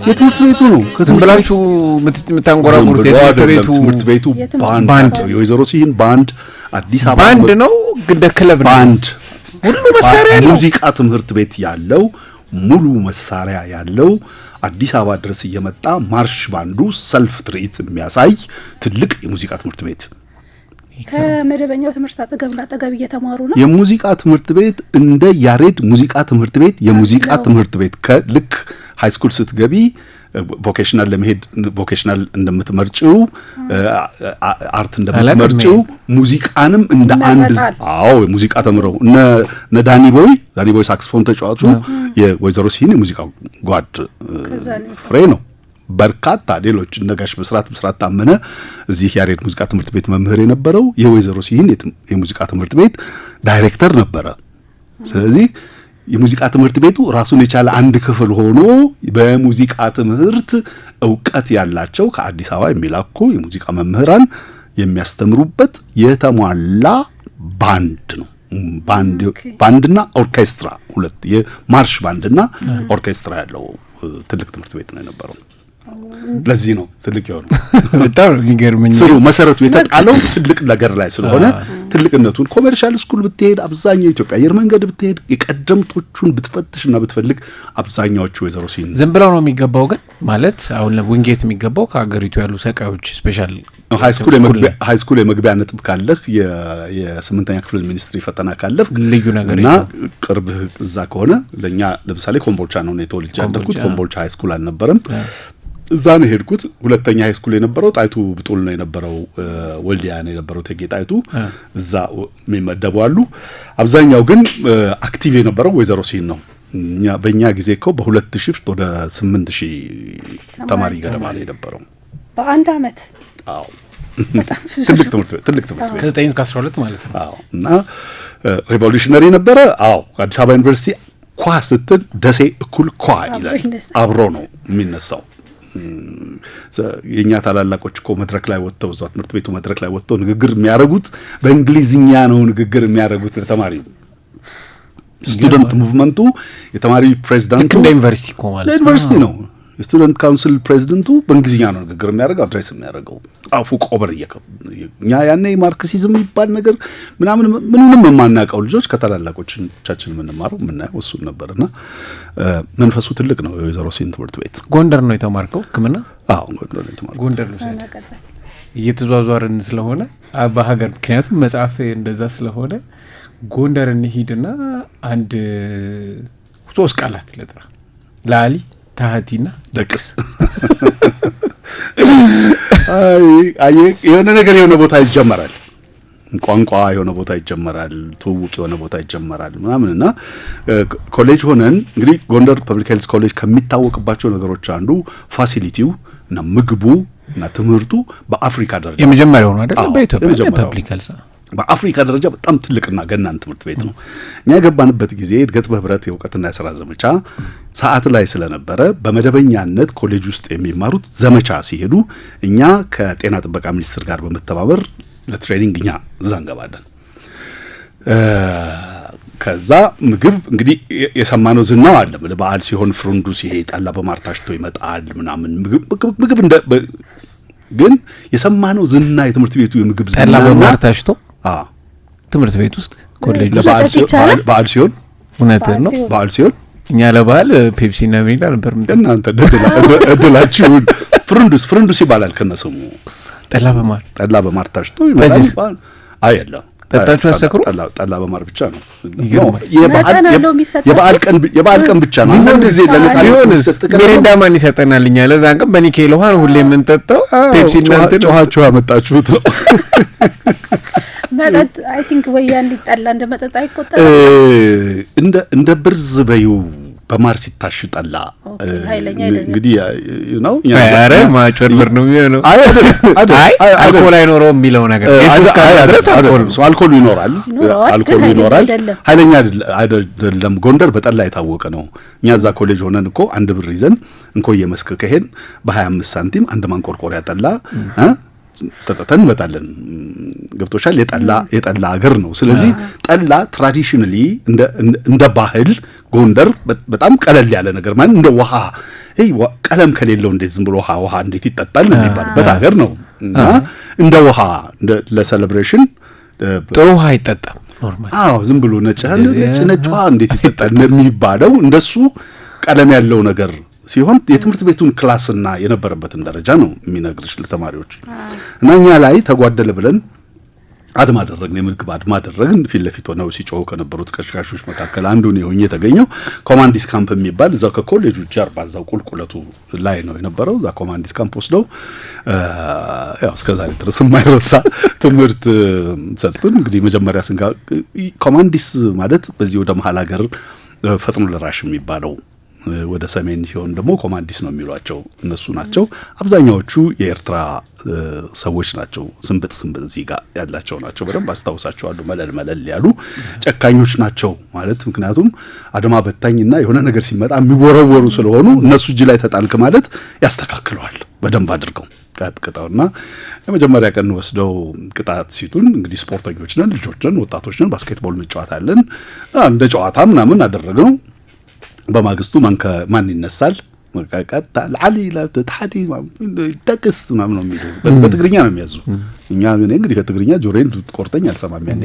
የትምህርት ቤቱ ነው። ብላችሁ የምታንጎራጉሩት ትምህርት ቤቱ ባንድ የወይዘሮ ሲሂን ባንድ አዲስ አበባ ባንድ ነው፣ እንደ ክለብ ነው። ባንድ ሁሉ መሳሪያ ያለው ሙዚቃ ትምህርት ቤት ያለው ሙሉ መሳሪያ ያለው አዲስ አበባ ድረስ እየመጣ ማርሽ ባንዱ ሰልፍ ትርኢት የሚያሳይ ትልቅ የሙዚቃ ትምህርት ቤት ከመደበኛው ትምህርት አጠገብ እየተማሩ ነው። የሙዚቃ ትምህርት ቤት እንደ ያሬድ ሙዚቃ ትምህርት ቤት የሙዚቃ ትምህርት ቤት ከልክ ሃይ ስኩል ስትገቢ ቮኬሽናል ለመሄድ ቮኬሽናል እንደምትመርጪው አርት እንደምትመርጪው ሙዚቃንም እንደ አንድ ሙዚቃ ተምረው እነ ዳኒ ቦይ ሳክስፎን ተጫዋቹ የወይዘሮ ሲሂን የሙዚቃ ጓድ ፍሬ ነው። በርካታ ሌሎች እነ ጋሽ ብስራት ታመነ እዚህ ያሬድ ሙዚቃ ትምህርት ቤት መምህር የነበረው የወይዘሮ ሲሂን የሙዚቃ ትምህርት ቤት ዳይሬክተር ነበረ። ስለዚህ የሙዚቃ ትምህርት ቤቱ ራሱን የቻለ አንድ ክፍል ሆኖ በሙዚቃ ትምህርት ዕውቀት ያላቸው ከአዲስ አበባ የሚላኩ የሙዚቃ መምህራን የሚያስተምሩበት የተሟላ ባንድ ነው። ባንድና ኦርኬስትራ ሁለት የማርሽ ባንድና ኦርኬስትራ ያለው ትልቅ ትምህርት ቤት ነው የነበረው። ለዚህ ነው ትልቅ የሆነው። በጣም ነው የሚገርመኝ። ስሩ መሰረቱ የተጣለው ትልቅ ነገር ላይ ስለሆነ ትልቅነቱን ኮመርሻል ስኩል ብትሄድ አብዛኛው ኢትዮጵያ አየር መንገድ ብትሄድ የቀደምቶቹን ብትፈትሽና ብትፈልግ አብዛኛዎቹ ወይዘሮ ሲሂን ዝም ብለው ነው የሚገባው። ግን ማለት አሁን ለዊንጌት የሚገባው ከሀገሪቱ ያሉ ሰቃዮች ስፔሻል ሃይ ስኩል የመግቢያ ነጥብ ካለህ የስምንተኛ ክፍል ሚኒስትሪ ፈተና ካለህ ልዩ ነገር እና ቅርብ እዛ ከሆነ ለኛ ለምሳሌ ኮምቦልቻ ነው የተወልጄ ያደግኩት። ኮምቦልቻ ሃይ ስኩል አልነበረም። እዛ ነው ሄድኩት። ሁለተኛ ሃይ ስኩል የነበረው ጣይቱ ብጡል ነው የነበረው፣ ወልዲያ ነው የነበረው ቴጌ ጣይቱ። እዛ የሚመደቡ አሉ። አብዛኛው ግን አክቲቭ የነበረው ወይዘሮ ሲሂን ነው። በእኛ ጊዜ እኮ በሁለት ሽፍት ወደ 8000 ተማሪ ገደማ ነው የነበረው በአንድ አመት። አዎ ትልቅ ትምህርት ቤት ከ9 እስከ 12 ማለት ነው። አዎ እና ሪቮሉሽነሪ ነበረ። አዎ አዲስ አበባ ዩኒቨርሲቲ ኳ ስትል ደሴ እኩል ኳ ይላል፣ አብሮ ነው የሚነሳው። የኛ ታላላቆች እኮ መድረክ ላይ ወጥተው እዛ ትምህርት ቤቱ መድረክ ላይ ወጥተው ንግግር የሚያደርጉት በእንግሊዝኛ ነው። ንግግር የሚያደርጉት ለተማሪ ስቱደንት ሙቭመንቱ የተማሪ ፕሬዝዳንቱ ዩኒቨርሲቲ እኮ ማለት ዩኒቨርሲቲ ነው። የስቱደንት ካውንስል ፕሬዝዳንቱ በእንግሊዝኛ ነው ንግግር የሚያደርገው፣ አድሬስ የሚያደርገው። አፉ ቆበር እኛ ያኔ ማርክሲዝም የሚባል ነገር ምንም የማናውቀው ልጆች ከታላላቆቻችን የምንማረው የምናየው እሱን ነበርና መንፈሱ ትልቅ ነው። የወይዘሮ ሲሂን ትምህርት ቤት ጎንደር ነው የተማርከው ሕክምና? አዎ ጎንደር ነው የተማርከው። ጎንደር ነው እየተዟዟርን ስለሆነ በሀገር ምክንያቱም መጽሐፍ እንደዛ ስለሆነ ጎንደር እንሂድና አንድ 3 ቃላት ለጥራ ላሊ ታህቲና ደቅስ አይ የሆነ ነገር የሆነ ቦታ ይጀመራል። ቋንቋ የሆነ ቦታ ይጀመራል፣ ትውውቅ የሆነ ቦታ ይጀመራል ምናምንና ኮሌጅ ሆነን እንግዲህ ጎንደር ፐብሊክ ሄልዝ ኮሌጅ ከሚታወቅባቸው ነገሮች አንዱ ፋሲሊቲው እና ምግቡ እና ትምህርቱ በአፍሪካ ደረጃ የመጀመሪያው ነው አይደል? በኢትዮጵያ ፐብሊክ ሄልዝ በአፍሪካ ደረጃ በጣም ትልቅና ገናን ትምህርት ቤት ነው። እኛ የገባንበት ጊዜ እድገት በህብረት የእውቀትና የሥራ ዘመቻ ሰዓት ላይ ስለነበረ በመደበኛነት ኮሌጅ ውስጥ የሚማሩት ዘመቻ ሲሄዱ እኛ ከጤና ጥበቃ ሚኒስቴር ጋር በመተባበር ለትሬኒንግ እኛ እዛ እንገባለን። ከዛ ምግብ እንግዲህ የሰማነው ዝናው አለ። በዓል ሲሆን ፍሩንዱ ሲሄድ ጠላ በማር ታሽቶ ይመጣል ምናምን ምግብ ግን የሰማነው ዝና የትምህርት ቤቱ የምግብ ዝና ጠላ በማር ታሽቶ ትምህርት ቤት ውስጥ ኮሌጅ በዓል ሲሆን እውነትህ ነው። በዓል ሲሆን እኛ ለበዓል ፔፕሲ እና ሚሪንዳ ነበር። እናንተ እድላችሁን ፍሩንዱስ ይባላል ከነስሙ። ጠላ በማር ታሽቶ ይመጣል። አይደለም ጠጣችሁ አሰክሩ። ጠላ በማር ብቻ ነው። የበዓል ቀን ብቻ ነው። እንደዚህ ለነጻነት ሚሪንዳ ማን ይሰጠናል? እኛ ለዛን ቀን በኒኬል ውሃ ነው ሁሌ የምንጠጣው። ፔፕሲ እናንተ ጮኻችሁ ያመጣችሁት ነው። መጠጥ አይ ቲንክ ወያን ሊጠላ እንደ መጠጥ አይቆጠርም። እንደ ብርዝ በዩ በማር ሲታሽ ጠላ እንግዲህ ነው ያረ ማጭበርበር ነው የሚሆነው። አልኮል አይኖረውም የሚለው ነገር አልኮሉ ይኖራል። ኃይለኛ አይደለም። ጎንደር በጠላ የታወቀ ነው። እኛ እዛ ኮሌጅ ሆነን እኮ 1 ብር ይዘን እንኮየ መስክ ከሄን በ25 ሳንቲም አንድ ማንቆርቆሪያ ጠላ ተጠተን እንመጣለን። ገብቶሻል? የጠላ ሀገር ነው። ስለዚህ ጠላ ትራዲሽናሊ እንደ ባህል ጎንደር በጣም ቀለል ያለ ነገር ማለት እንደ ውሃ ቀለም ከሌለው እንዴት ዝም ብሎ ውሃ እንዴት ይጠጣል የሚባልበት ሀገር ነው እና እንደ ውሃ ለሴሌብሬሽን ጥሩ ውሃ አይጠጣም ኖርማል ዝም ብሎ ነጭ ውሃ እንዴት ይጠጣል የሚባለው እንደሱ ቀለም ያለው ነገር ሲሆን የትምህርት ቤቱን ክላስና የነበረበትን ደረጃ ነው የሚነግርሽ ለተማሪዎች እና እኛ ላይ ተጓደለ ብለን አድማ አደረግን የምግብ አድማ አደረግን ፊት ለፊት ሆነው ሲጮሁ ከነበሩት ቀሽቃሾች መካከል አንዱ ነው ሆኜ የተገኘው ኮማንዲስ ካምፕ የሚባል እዛው ከኮሌጁ ጀርባ እዛው ቁልቁለቱ ላይ ነው የነበረው እዛ ኮማንዲስ ካምፕ ወስደው ያው እስከዛሬ ድረስ የማይረሳ ትምህርት ሰጡን እንግዲህ መጀመሪያ ኮማንዲስ ማለት በዚህ ወደ መሃል ሀገር ፈጥኖ ለራሽ የሚባለው ወደ ሰሜን ሲሆን ደግሞ ኮማንዲስ ነው የሚሏቸው እነሱ ናቸው አብዛኛዎቹ የኤርትራ ሰዎች ናቸው ስንብት እዚህ ጋር ያላቸው ናቸው በደንብ አስታውሳቸዋለሁ መለል ያሉ ጨካኞች ናቸው ማለት ምክንያቱም አድማ በታኝና የሆነ ነገር ሲመጣ የሚወረወሩ ስለሆኑ እነሱ እጅ ላይ ተጣልክ ማለት ያስተካክለዋል በደንብ አድርገው ቅጣውና የመጀመሪያ ቀን ወስደው ቅጣት ሲቱን እንግዲህ ስፖርተኞች ነን ልጆች ነን ወጣቶች ነን ባስኬትቦል እንጫወታለን እንደ ጨዋታ ምናምን አደረገው በማግስቱ ማን ይነሳል መቃቃታ ለዓሊ ለተታዲ ተቅስ ምናምን ነው የሚሉ በትግርኛ ነው የሚያዙ እኛ እንግዲህ ከትግርኛ ጆሮን ቆርጠኝ አልሰማም ያኔ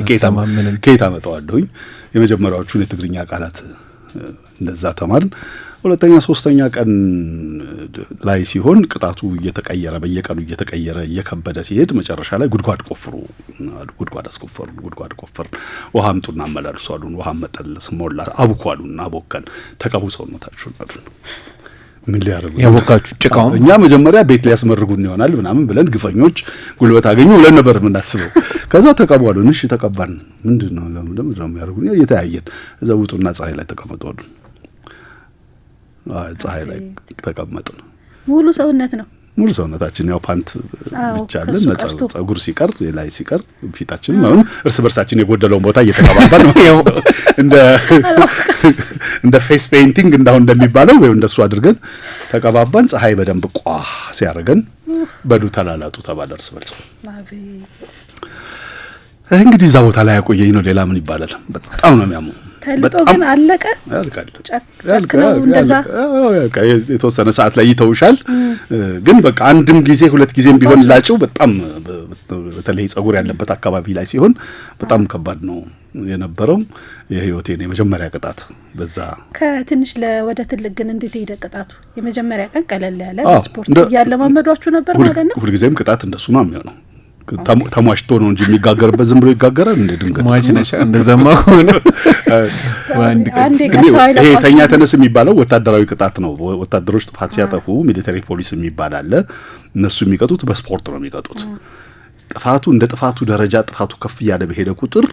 ከየት አመጣዋለሁኝ የመጀመሪያዎቹን የትግርኛ ቃላት እንደዛ ተማርን ሁለተኛ ሶስተኛ ቀን ላይ ሲሆን ቅጣቱ በየቀኑ እየተቀየረ እየከበደ ሲሄድ መጨረሻ ላይ ጉድጓድ ቆፍሩ ውሃ አምጡና አመላልሱ አሉን ውሃ መጠለስ ሞላ አቡኳሉና አቦከን ተቀቡሰው ነው ታችሁናል ምን ሊያረጉ ያቦካችሁ ጭቃው እኛ መጀመሪያ ቤት ሊያስመርጉን ይሆናል ምናምን ብለን ግፈኞች ጉልበት አገኙ ብለን ነበር የምናስበው ከዛ ተቀባሉን እሺ ተቀባን ምንድነው ለምን የሚያረጉን እየተያየን እዛ ውጡና ፀሐይ ላይ ተቀመጡን ፀሐይ ላይ ተቀመጥን ሙሉ ሰውነታችን ያው ፓንት ብቻ አለን ጸጉር ሲቀር ላይ ሲቀር ፊታችን ማለት እርስ በርሳችን የጎደለውን ቦታ እየተቀባባን ነው እንደ ፌስ ፔይንቲንግ እንዳው እንደሚባለው ወይ እንደሱ አድርገን ተቀባባን ፀሐይ በደንብ ሲያረገን በዱ ተላላጡ ተባለ እርስ በርስ እንግዲህ እዛ ቦታ ላይ ያቆየኝ ነው ሌላ ምን ይባላል በጣም ነው የሚያሙ ተልጦ ግን አለቀ ያልቃል እንደዛ የተወሰነ ሰዓት ላይ ይተውሻል ግን በቃ አንድም ጊዜ ሁለት ጊዜም ቢሆን ላጭው በጣም በተለይ ጸጉር ያለበት አካባቢ ላይ ሲሆን በጣም ከባድ ነው የነበረው የህይወቴን የመጀመሪያ ቅጣት በዛ ከትንሽ ወደ ትልቅ ግን እንዴት ሄደ ቅጣቱ የመጀመሪያ ቀን ቀለል ያለ ስፖርት ያለማመዷችሁ ነበር ማለት ነው ሁሉ ጊዜም ቅጣት እንደሱ ነው የሚሆነው ተሟሽቶ ነው እንጂ የሚጋገርበት ዝም ብሎ ይጋገራል እንደ ድንገት ማሽነሻ እንደዛማ ሆነ ይሄ ተኛ ተነስ የሚባለው ወታደራዊ ቅጣት ነው ወታደሮች ጥፋት ሲያጠፉ ሚሊተሪ ፖሊስ የሚባል አለ እነሱ የሚቀጡት በስፖርት ነው የሚቀጡት ጥፋቱ እንደ ጥፋቱ ደረጃ ጥፋቱ ከፍ ያለ በሄደ ቁጥር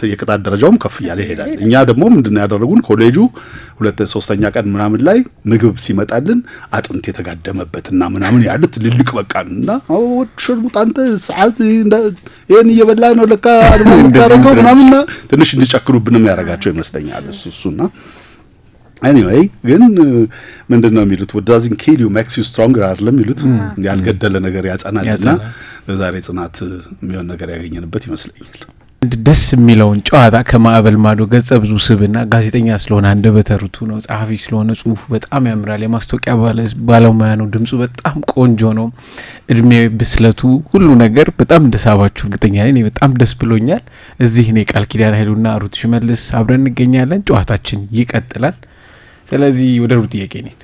የቅጣት ደረጃውም ከፍ ያለ ይሄዳል እኛ ደግሞ ምንድነው ያደረጉን ኮሌጁ ሁለት ሶስተኛ ቀን ምናምን ላይ ምግብ ሲመጣልን አጥንት የተጋደመበትና ምናምን ያለ ትልልቅ በቃና ወሽርቡት አንተ ሰዓት ይሄን እየበላ ነው ለካ አድርገው ምናምን ትንሽ እንዲጨክሩብንም ያረጋቸው ይመስለኛል እሱና anyway ግን ምንድነው የሚሉት what doesn't kill you makes you stronger አይደለም የሚሉት ያልገደለ ነገር ያጸናልና ለዛሬ ጽናት የሚሆን ነገር ያገኘንበት ይመስለኛል ደስ የሚለውን ጨዋታ ከማዕበል ማዶ ገጸ ብዙ ስብና ጋዜጠኛ ስለሆነ አንደበተሩቱ ነው ጸሐፊ ስለሆነ ጽሁፉ በጣም ያምራል የማስታወቂያ ባለሙያ ነው ድምጹ በጣም ቆንጆ ነው እድሜ ብስለቱ ሁሉ ነገር በጣም እንደሳባችሁ እርግጠኛ ነኝ በጣም ደስ ብሎኛል እዚህ ነው ቃል ኪዳን ኃይሉና ሩት ሽመልስ አብረን እንገኛለን ጨዋታችን ይቀጥላል ስለዚህ ወደ ሩት ጥያቄ ነኝ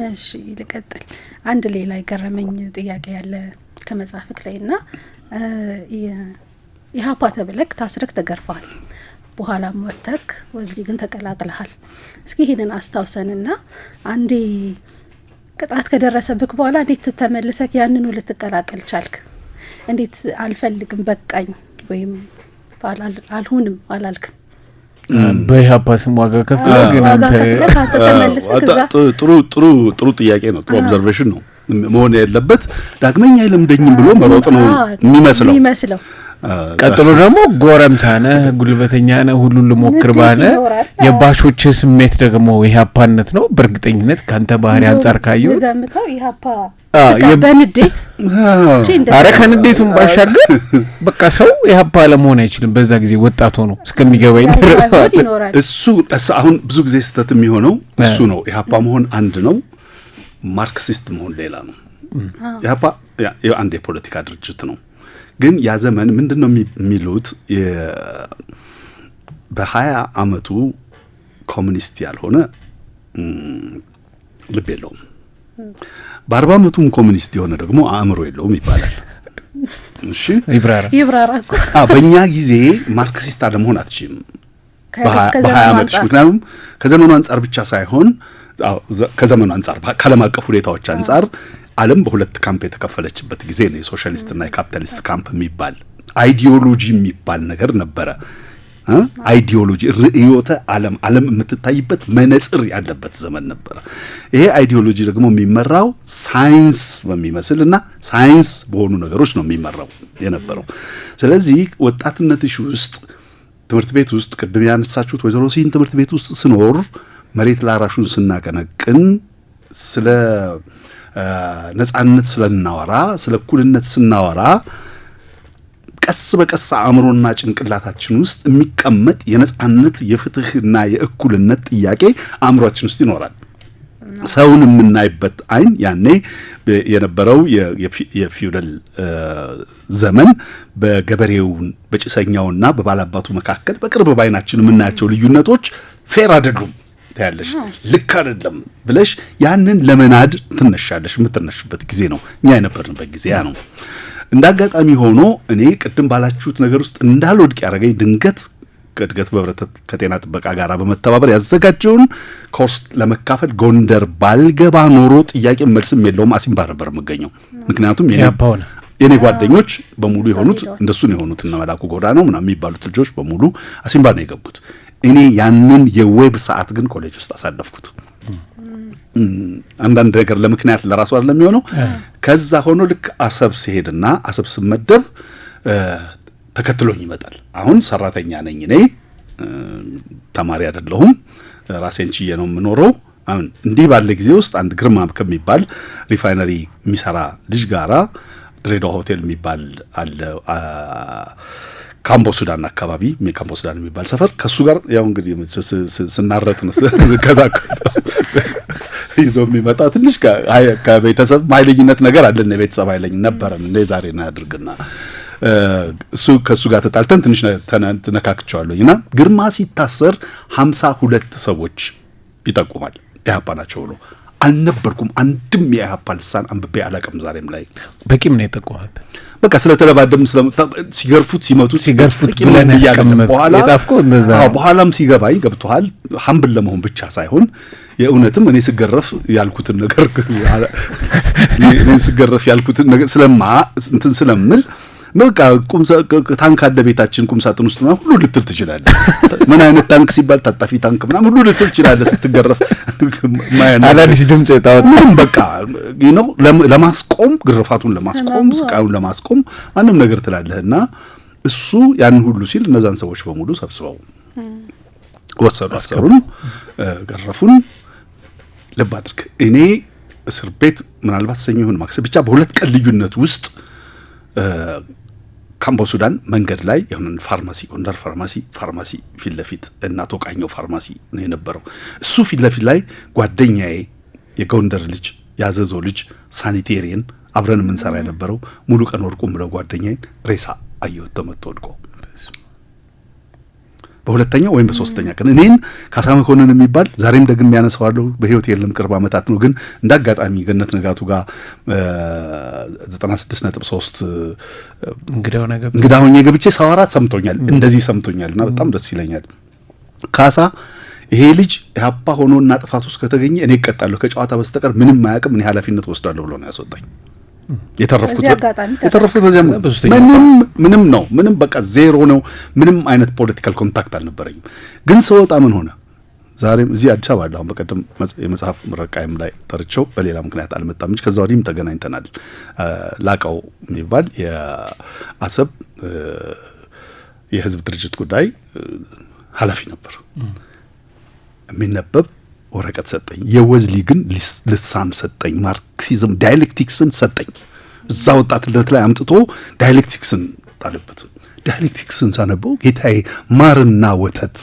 እሺ ልቀጥል አንድ ሌላ የገረመኝ ጥያቄ ያለ ከመጻፍክ ላይና ኢህአፓ ተብለክ ታስረክ ተገርፋል በኋላ ወጥተክ ወዝሊ ግን ተቀላቅለሃል እስኪ ይሄንን አስታውሰንና አንዴ ቅጣት ከደረሰብክ በኋላ እንዴት ተመልሰክ ያንኑ ልትቀላቀል ቻልክ እንዴት አልፈልግም በቃኝ ወይም አልሆንም አላልክ በኢህአፓ ስም ዋጋ ከፍለ ግን አንተ ጥሩ ጥያቄ ነው ጥሩ ኦብዘርቬሽን ነው መሆን ያለበት ዳግመኛ አይለምደኝም ብሎ መሮጥ ነው የሚመስለው ቀጥሎ ደግሞ ጎረምሳ ነህ ጉልበተኛ ነህ ሁሉን ልሞክር ባለ የባሾች ስሜት ደግሞ ኢህአፓነት ነው በእርግጠኝነት ካንተ ባህሪ አንፃር ካዩ ገምተው ኢህአፓ በንዴት አረ ከንዴቱም ባሻገር በቃ ሰው ኢህአፓ ለመሆን አይችልም። በዛ ጊዜ ወጣት ሆኖ እስከሚገባኝ ድረስ እሱ አሁን ብዙ ጊዜ ስህተት የሚሆነው እሱ ነው። ኢህአፓ መሆን አንድ ነው፣ ማርክሲስት መሆን ሌላ ነው። ኢህአፓ አንድ የፖለቲካ ድርጅት ነው። ግን ያ ዘመን ምንድነው የሚሉት በ20 ዓመቱ ኮሙኒስት ያልሆነ ልብ የለውም፣ በ40 ዓመቱም ኮሙኒስት የሆነ ደግሞ አእምሮ የለውም ይባላል። እሺ ይብራራ እኮ በእኛ ጊዜ ማርክሲስት አለመሆን አትችልም በ20 ዓመትሽ። ምክንያቱም ከዘመኑ አንጻር ብቻ ሳይሆን ከዘመኑ አንጻር ከዓለም አቀፍ ሁኔታዎች አንጻር ዓለም በሁለት ካምፕ የተከፈለችበት ጊዜ ነው። የሶሻሊስትና የካፒታሊስት ካምፕ የሚባል አይዲዮሎጂ የሚባል ነገር ነበረ። አይዲዮሎጂ ርዕዮተ ዓለም የምትታይበት መነጽር ያለበት ዘመን ነበረ። ይሄ አይዲዮሎጂ ደግሞ የሚመራው ሳይንስ በሚመስልና ሳይንስ በሆኑ ነገሮች ነው የሚመራው የነበረው። ስለዚህ ወጣትነትሽ ውስጥ ትምህርት ቤት ውስጥ ቅድም ያነሳችሁት ወይዘሮ ሲን ትምህርት ቤት ውስጥ ስኖር መሬት ላራሹን ስናቀነቅን ስለ ነጻነት ስለናወራ ስለ እኩልነት ስናወራ ቀስ በቀስ አእምሮና ጭንቅላታችን ውስጥ የሚቀመጥ የነጻነት የፍትህና የእኩልነት ጥያቄ አእምሮአችን ውስጥ ይኖራል። ሰውን የምናይበት አይን ያኔ የነበረው የፊውዳል ዘመን በገበሬው በጭሰኛውና በባላባቱ መካከል በቅርብ ባይናችን የምናያቸው ልዩነቶች ፌር አይደሉም ታያለሽ፣ ልክ አይደለም ብለሽ ያንን ለመናድ ትነሻለሽ። የምትነሽበት ጊዜ ነው። እኛ የነበርንበት ጊዜ ያ ነው። እንዳጋጣሚ ሆኖ እኔ ቅድም ባላችሁት ነገር ውስጥ እንዳልወድቅ ያደረገኝ ድንገት ከእድገት በህብረተሰብ ከጤና ጥበቃ ጋር በመተባበር ያዘጋጀውን ኮርስ ለመካፈል ጎንደር ባልገባ ኖሮ ጥያቄ መልስም የለውም አሲምባ ነበር የምገኘው። ምክንያቱም የኔ ጓደኞች በሙሉ የሆኑት እንደሱ ነው የሆኑት እና መላኩ ጎዳ ነው ምናምን የሚባሉት ልጆች በሙሉ አሲምባ ነው የገቡት። እኔ ያንን የዌብ ሰዓት ግን ኮሌጅ ውስጥ አሳለፍኩት። አንዳንድ ነገር ለምክንያት ለራሱ አይደለም የሚሆነው። ከዛ ሆኖ ልክ አሰብ ሲሄድና አሰብ ስመደብ ተከትሎኝ ይመጣል። አሁን ሰራተኛ ነኝ እኔ ተማሪ አይደለሁም። ራሴን ችዬ ነው የምኖረው። አሁን እንዲህ ባለ ጊዜ ውስጥ አንድ ግርማ ከሚባል ሪፋይነሪ የሚሰራ ልጅ ጋራ ድሬዳዋ ሆቴል የሚባል አለ ካምቦ ሱዳን አካባቢ ካምቦ ሱዳን የሚባል ሰፈር ከሱ ጋር ያው እንግዲህ ስናረት ነው ከዛ ይዞ የሚመጣ ትንሽ ከቤተሰብ ማይለኝነት ነገር አለ። ነው ቤተሰብ አይለኝ ነበረን እንደ ዛሬ ነው ያድርግና እሱ ከሱ ጋር ተጣልተን ትንሽ ተነካክቻለሁና ግርማ ሲታሰር 52 ሰዎች ይጠቁማል ኢህአፓ ናቸው ብሎ አልነበርኩም። አንድም የኢህአፓ ልሳን አንብቤ አላውቅም። ዛሬም ላይ በቂም ነው የተቆመው። በቃ ስለተለባደም ሲገርፉት ሲመቱት ብለን በኋላ የጻፍኩት እንደዛ በኋላም ሲገባኝ ገብቷል። ሀምብል ለመሆን ብቻ ሳይሆን የእውነትም እኔ ስገረፍ ያልኩትን ነገር እንትን ስለምል በቃ ታንክ አለ ቤታችን ቁም ሳጥን ውስጥ ነው ሁሉ ልትል ትችላለህ። ምን አይነት ታንክ ሲባል ታጣፊ ታንክ ምናምን ሁሉ ልትል ትችላለህ ስትገረፍ። አዳዲስ ድምጽ የጣወት በቃ ነው ለማስቆም ግርፋቱን ለማስቆም ስቃዩን ለማስቆም ማንም ነገር ትላለህና እሱ ያን ሁሉ ሲል እነዛን ሰዎች በሙሉ ሰብስበው ወሰዱን፣ ገረፉን። ልብ አድርግ እኔ እስር ቤት ምናልባት ሰኞ ይሁን ማክሰኞ ብቻ በሁለት ቀን ልዩነት ውስጥ ካምቦ ሱዳን መንገድ ላይ የሆነ ፋርማሲ ጎንደር ፋርማሲ ፊት ለፊት እና ቶቃኘው ፋርማሲ ነው የነበረው። እሱ ፊት ለፊት ላይ ጓደኛዬ የጎንደር ልጅ ያዘዞ ልጅ ሳኒቴሪያን አብረን ምን ሰራ የነበረው ሙሉ ቀን ወርቁ ብለው ጓደኛዬ ሬሳ አየሁት ተመቶ ወድቆ በሁለተኛ ወይም በሶስተኛ ቀን እኔን ካሳ መኮንን የሚባል ዛሬም ደግም ያነሳዋለሁ በህይወት የለም ቅርብ አመታት ነው። ግን እንዳጋጣሚ ገነት ንጋቱ ጋር 96.3 እንግዳው ገብቼ ሳወራት ሰምቶኛል። እንደዚህ ሰምቶኛልና በጣም ደስ ይለኛል። ካሳ ይሄ ልጅ ኢህአፓ ሆኖና ጥፋት ውስጥ ከተገኘ እኔ እቀጣለሁ ከጨዋታ በስተቀር ምንም ማያውቅም፣ እኔ ኃላፊነት ወስዳለሁ ብሎ ነው ያስወጣኝ። የተረፍኩት በዚያም ምንም ነው ምንም በቃ ዜሮ ነው። ምንም አይነት ፖለቲካል ኮንታክት አልነበረኝም። ግን ሰወጣ ምን ሆነ ዛሬም እዚህ አዲስ አበባ አሁን በቀደም የመጽሐፍ ምረቃይም ላይ ጠርቸው በሌላ ምክንያት አልመጣም እንጂ ከዛ ወዲህም ተገናኝተናል። ላቀው የሚባል የአሰብ የህዝብ ድርጅት ጉዳይ ኃላፊ ነበር። የሚነበብ ወረቀት ሰጠኝ። የወዝሊግን ልሳን ሰጠኝ። ማርክሲዝም ዳይሌክቲክስን ሰጠኝ። እዛ ወጣትነት ላይ አምጥቶ ዳይሌክቲክስን ጣለበት። ዳይሌክቲክስን ሳነበው ጌታዬ ማርና ወተት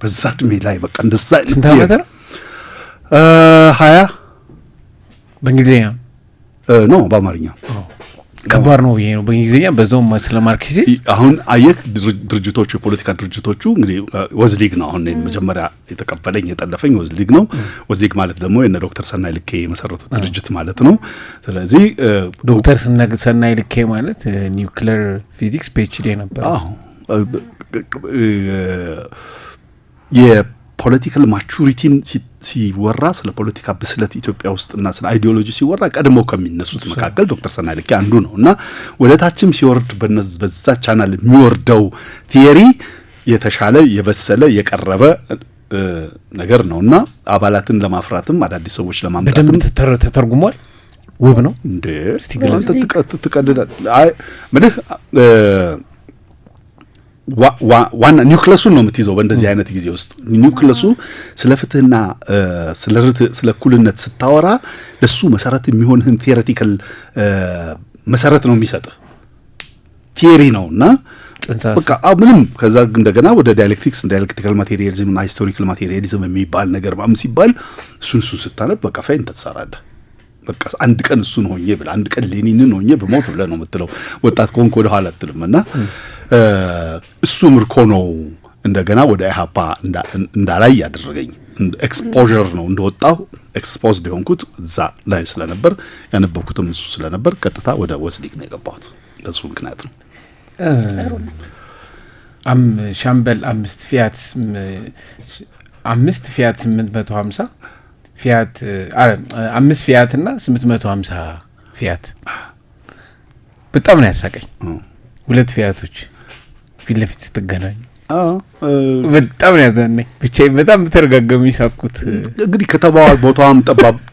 በዛ እድሜ ላይ በቃ እንደዛ ስንት ዓመት ነው? 20 በእንግሊዝኛ ነው በአማርኛ ከባድ ነው ብዬ ነው በእንግሊዝኛ በዛውም ስለ ማርክሲስት። አሁን አየህ ድርጅቶቹ የፖለቲካ ድርጅቶቹ እንግዲህ ወዝሊግ ነው አሁን መጀመሪያ የተቀበለኝ የጠለፈኝ ወዝሊግ ነው። ወዝሊግ ማለት ደግሞ የነ ዶክተር ሰናይ ልኬ የመሰረቱት ድርጅት ማለት ነው። ስለዚህ ዶክተር ሰናይ ልኬ ማለት ኒውክሊየር ፊዚክስ ፒኤችዲ ነበር። የፖለቲካል ማቹሪቲን ሲወራ ስለ ፖለቲካ ብስለት ኢትዮጵያ ውስጥና ስለ አይዲዮሎጂ ሲወራ ቀድሞ ከሚነሱት መካከል ዶክተር ሰናይ ልኬ አንዱ ነው እና ወደ ታችም ሲወርድ በዛ ቻናል የሚወርደው ቲዮሪ የተሻለ የበሰለ የቀረበ ነገር ነውና አባላትን ለማፍራትም አዳዲስ ሰዎች ለማምጣትም በደንብ ተተርጉሟል። ውብ ነው እንዴ ትቀድዳል። አይ ምንህ ዋና ኒውክለሱን ነው የምትይዘው በእንደዚህ አይነት ጊዜ ውስጥ ኒውክለሱ ስለ ፍትህና ስለ እኩልነት ስታወራ ለሱ መሰረት የሚሆንህን ቴዎሬቲካል መሰረት ነው የሚሰጥ ቲዮሪ ነውና በቃ ምንም ከዛ እንደገና ወደ ዳይሌክቲካል ማቴሪያሊዝም እና ሂስቶሪካል ማቴሪያሊዝም የሚባል ነገር ማም ሲባል እሱን ስታነብ በቃ ፋይን ተሰራለህ። በቃ አንድ ቀን እሱን ሆኜ ብለ አንድ ቀን ሌኒንን ሆኜ በሞት ብለ ነው የምትለው። ወጣት ከሆንክ ወደ ኋላ አትልምና እሱ ምርኮ ነው እንደገና ወደ ኢሃፓ እንዳላይ ያደረገኝ ኤክስፖዠር ነው። እንደወጣው ኤክስፖዝድ የሆንኩት እዛ ላይ ስለነበር ያነበብኩትም እሱ ስለነበር ቀጥታ ወደ ወዝሊግ ነው የገባሁት። በሱ ምክንያት ነው። ሻምበል 5 ፊያት 850 ፊያት 5 ፊያት እና 850 ፊያት በጣም ነው ያሳቀኝ። ሁለት ፊያቶች ፊት ለፊት ስትገናኙ በጣም ነው ያዘነኝ። ብቻዬን በጣም ተረጋጋሚ ሳኩት። እንግዲህ ከተማዋ ቦታዋም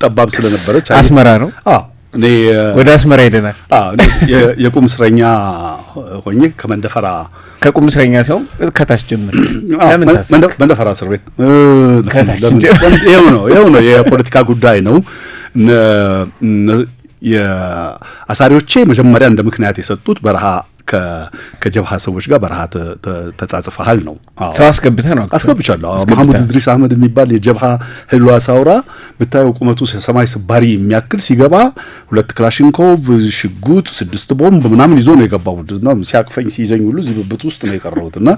ጠባብ ስለነበረች አስመራ ነው። እኔ ወደ አስመራ ሄደናል። የቁም እስረኛ ሆኜ ከቁም እስረኛ ሲሆን ከታች ጀምር ለምን መንደፈራ እስር ቤት ከታች ይሄው ነው የፖለቲካ ጉዳይ ነው። የአሳሪዎቼ መጀመሪያ እንደ ምክንያት የሰጡት በረሃ ከጀብሃ ሰዎች ጋር በረሃ ተጻጽፈሃል ነው። ሰው አስገብተህ ነው? አስገብቻለሁ። መሐሙድ ኢድሪስ አህመድ የሚባል የጀብሃ ህልዋ ሳውራ ብታየው ቁመቱ ሰማይ ስባሪ የሚያክል ሲገባ 2 ክላሽንኮቭ ሽጉጥ 6 ቦምብ ምናምን ይዞ ነው የገባው። ነው ሲያቅፈኝ ሲይዘኝ ሁሉ ዝብብት ውስጥ ነው የቀረውትና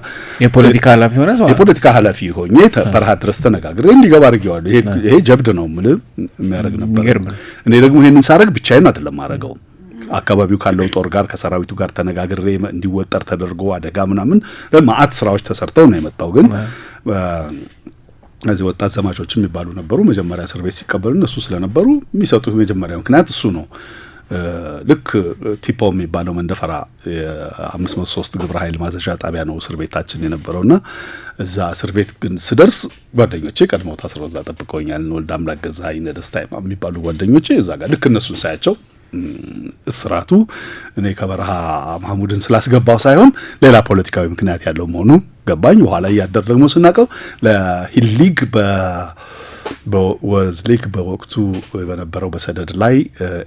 የፖለቲካ ኃላፊ ሆነ ሰው የፖለቲካ ኃላፊ ሆኜ በረሃ ድረስ ተነጋግሬ እንዲገባ አድርጌዋለሁ። ይሄ ጀብድ ነው ማለት የሚያደርግ ነበር። እኔ ደግሞ ይሄንን ሳረግ ብቻዬን አይደለም ማረገው አካባቢው ካለው ጦር ጋር ከሰራዊቱ ጋር ተነጋግሬ እንዲወጠር ተደርጎ አደጋ ምናምን ለማአት ስራዎች ተሰርተው ነው የመጣው። ግን እነዚህ ወጣት ዘማቾች የሚባሉ ነበሩ። መጀመሪያ እስር ቤት ሲቀበሉ እነሱ ስለነበሩ የሚሰጡት መጀመሪያ ምክንያት እሱ ነው። ልክ ቲፖ የሚባለው መንደፈራ የ503 ግብረ ኃይል ማዘዣ ጣቢያ ነው እስር ቤታችን የነበረውና እዛ እስር ቤት ግን ስደርስ ጓደኞቼ ቀድመው ታስረው እዛ ጠብቀውኛል። ወልደ አምላክ ገዛኸኝ ደስታ የሚባሉ ጓደኞቼ እዛ ጋር ልክ እነሱን ሳያቸው እስራቱ እኔ ከበረሃ መሐሙድን ስላስገባው ሳይሆን ሌላ ፖለቲካዊ ምክንያት ያለው መሆኑ ገባኝ። በኋላ እያደረግሞ ስናቀው ለሂሊግ በወዝሊግ በወቅቱ በነበረው በሰደድ ላይ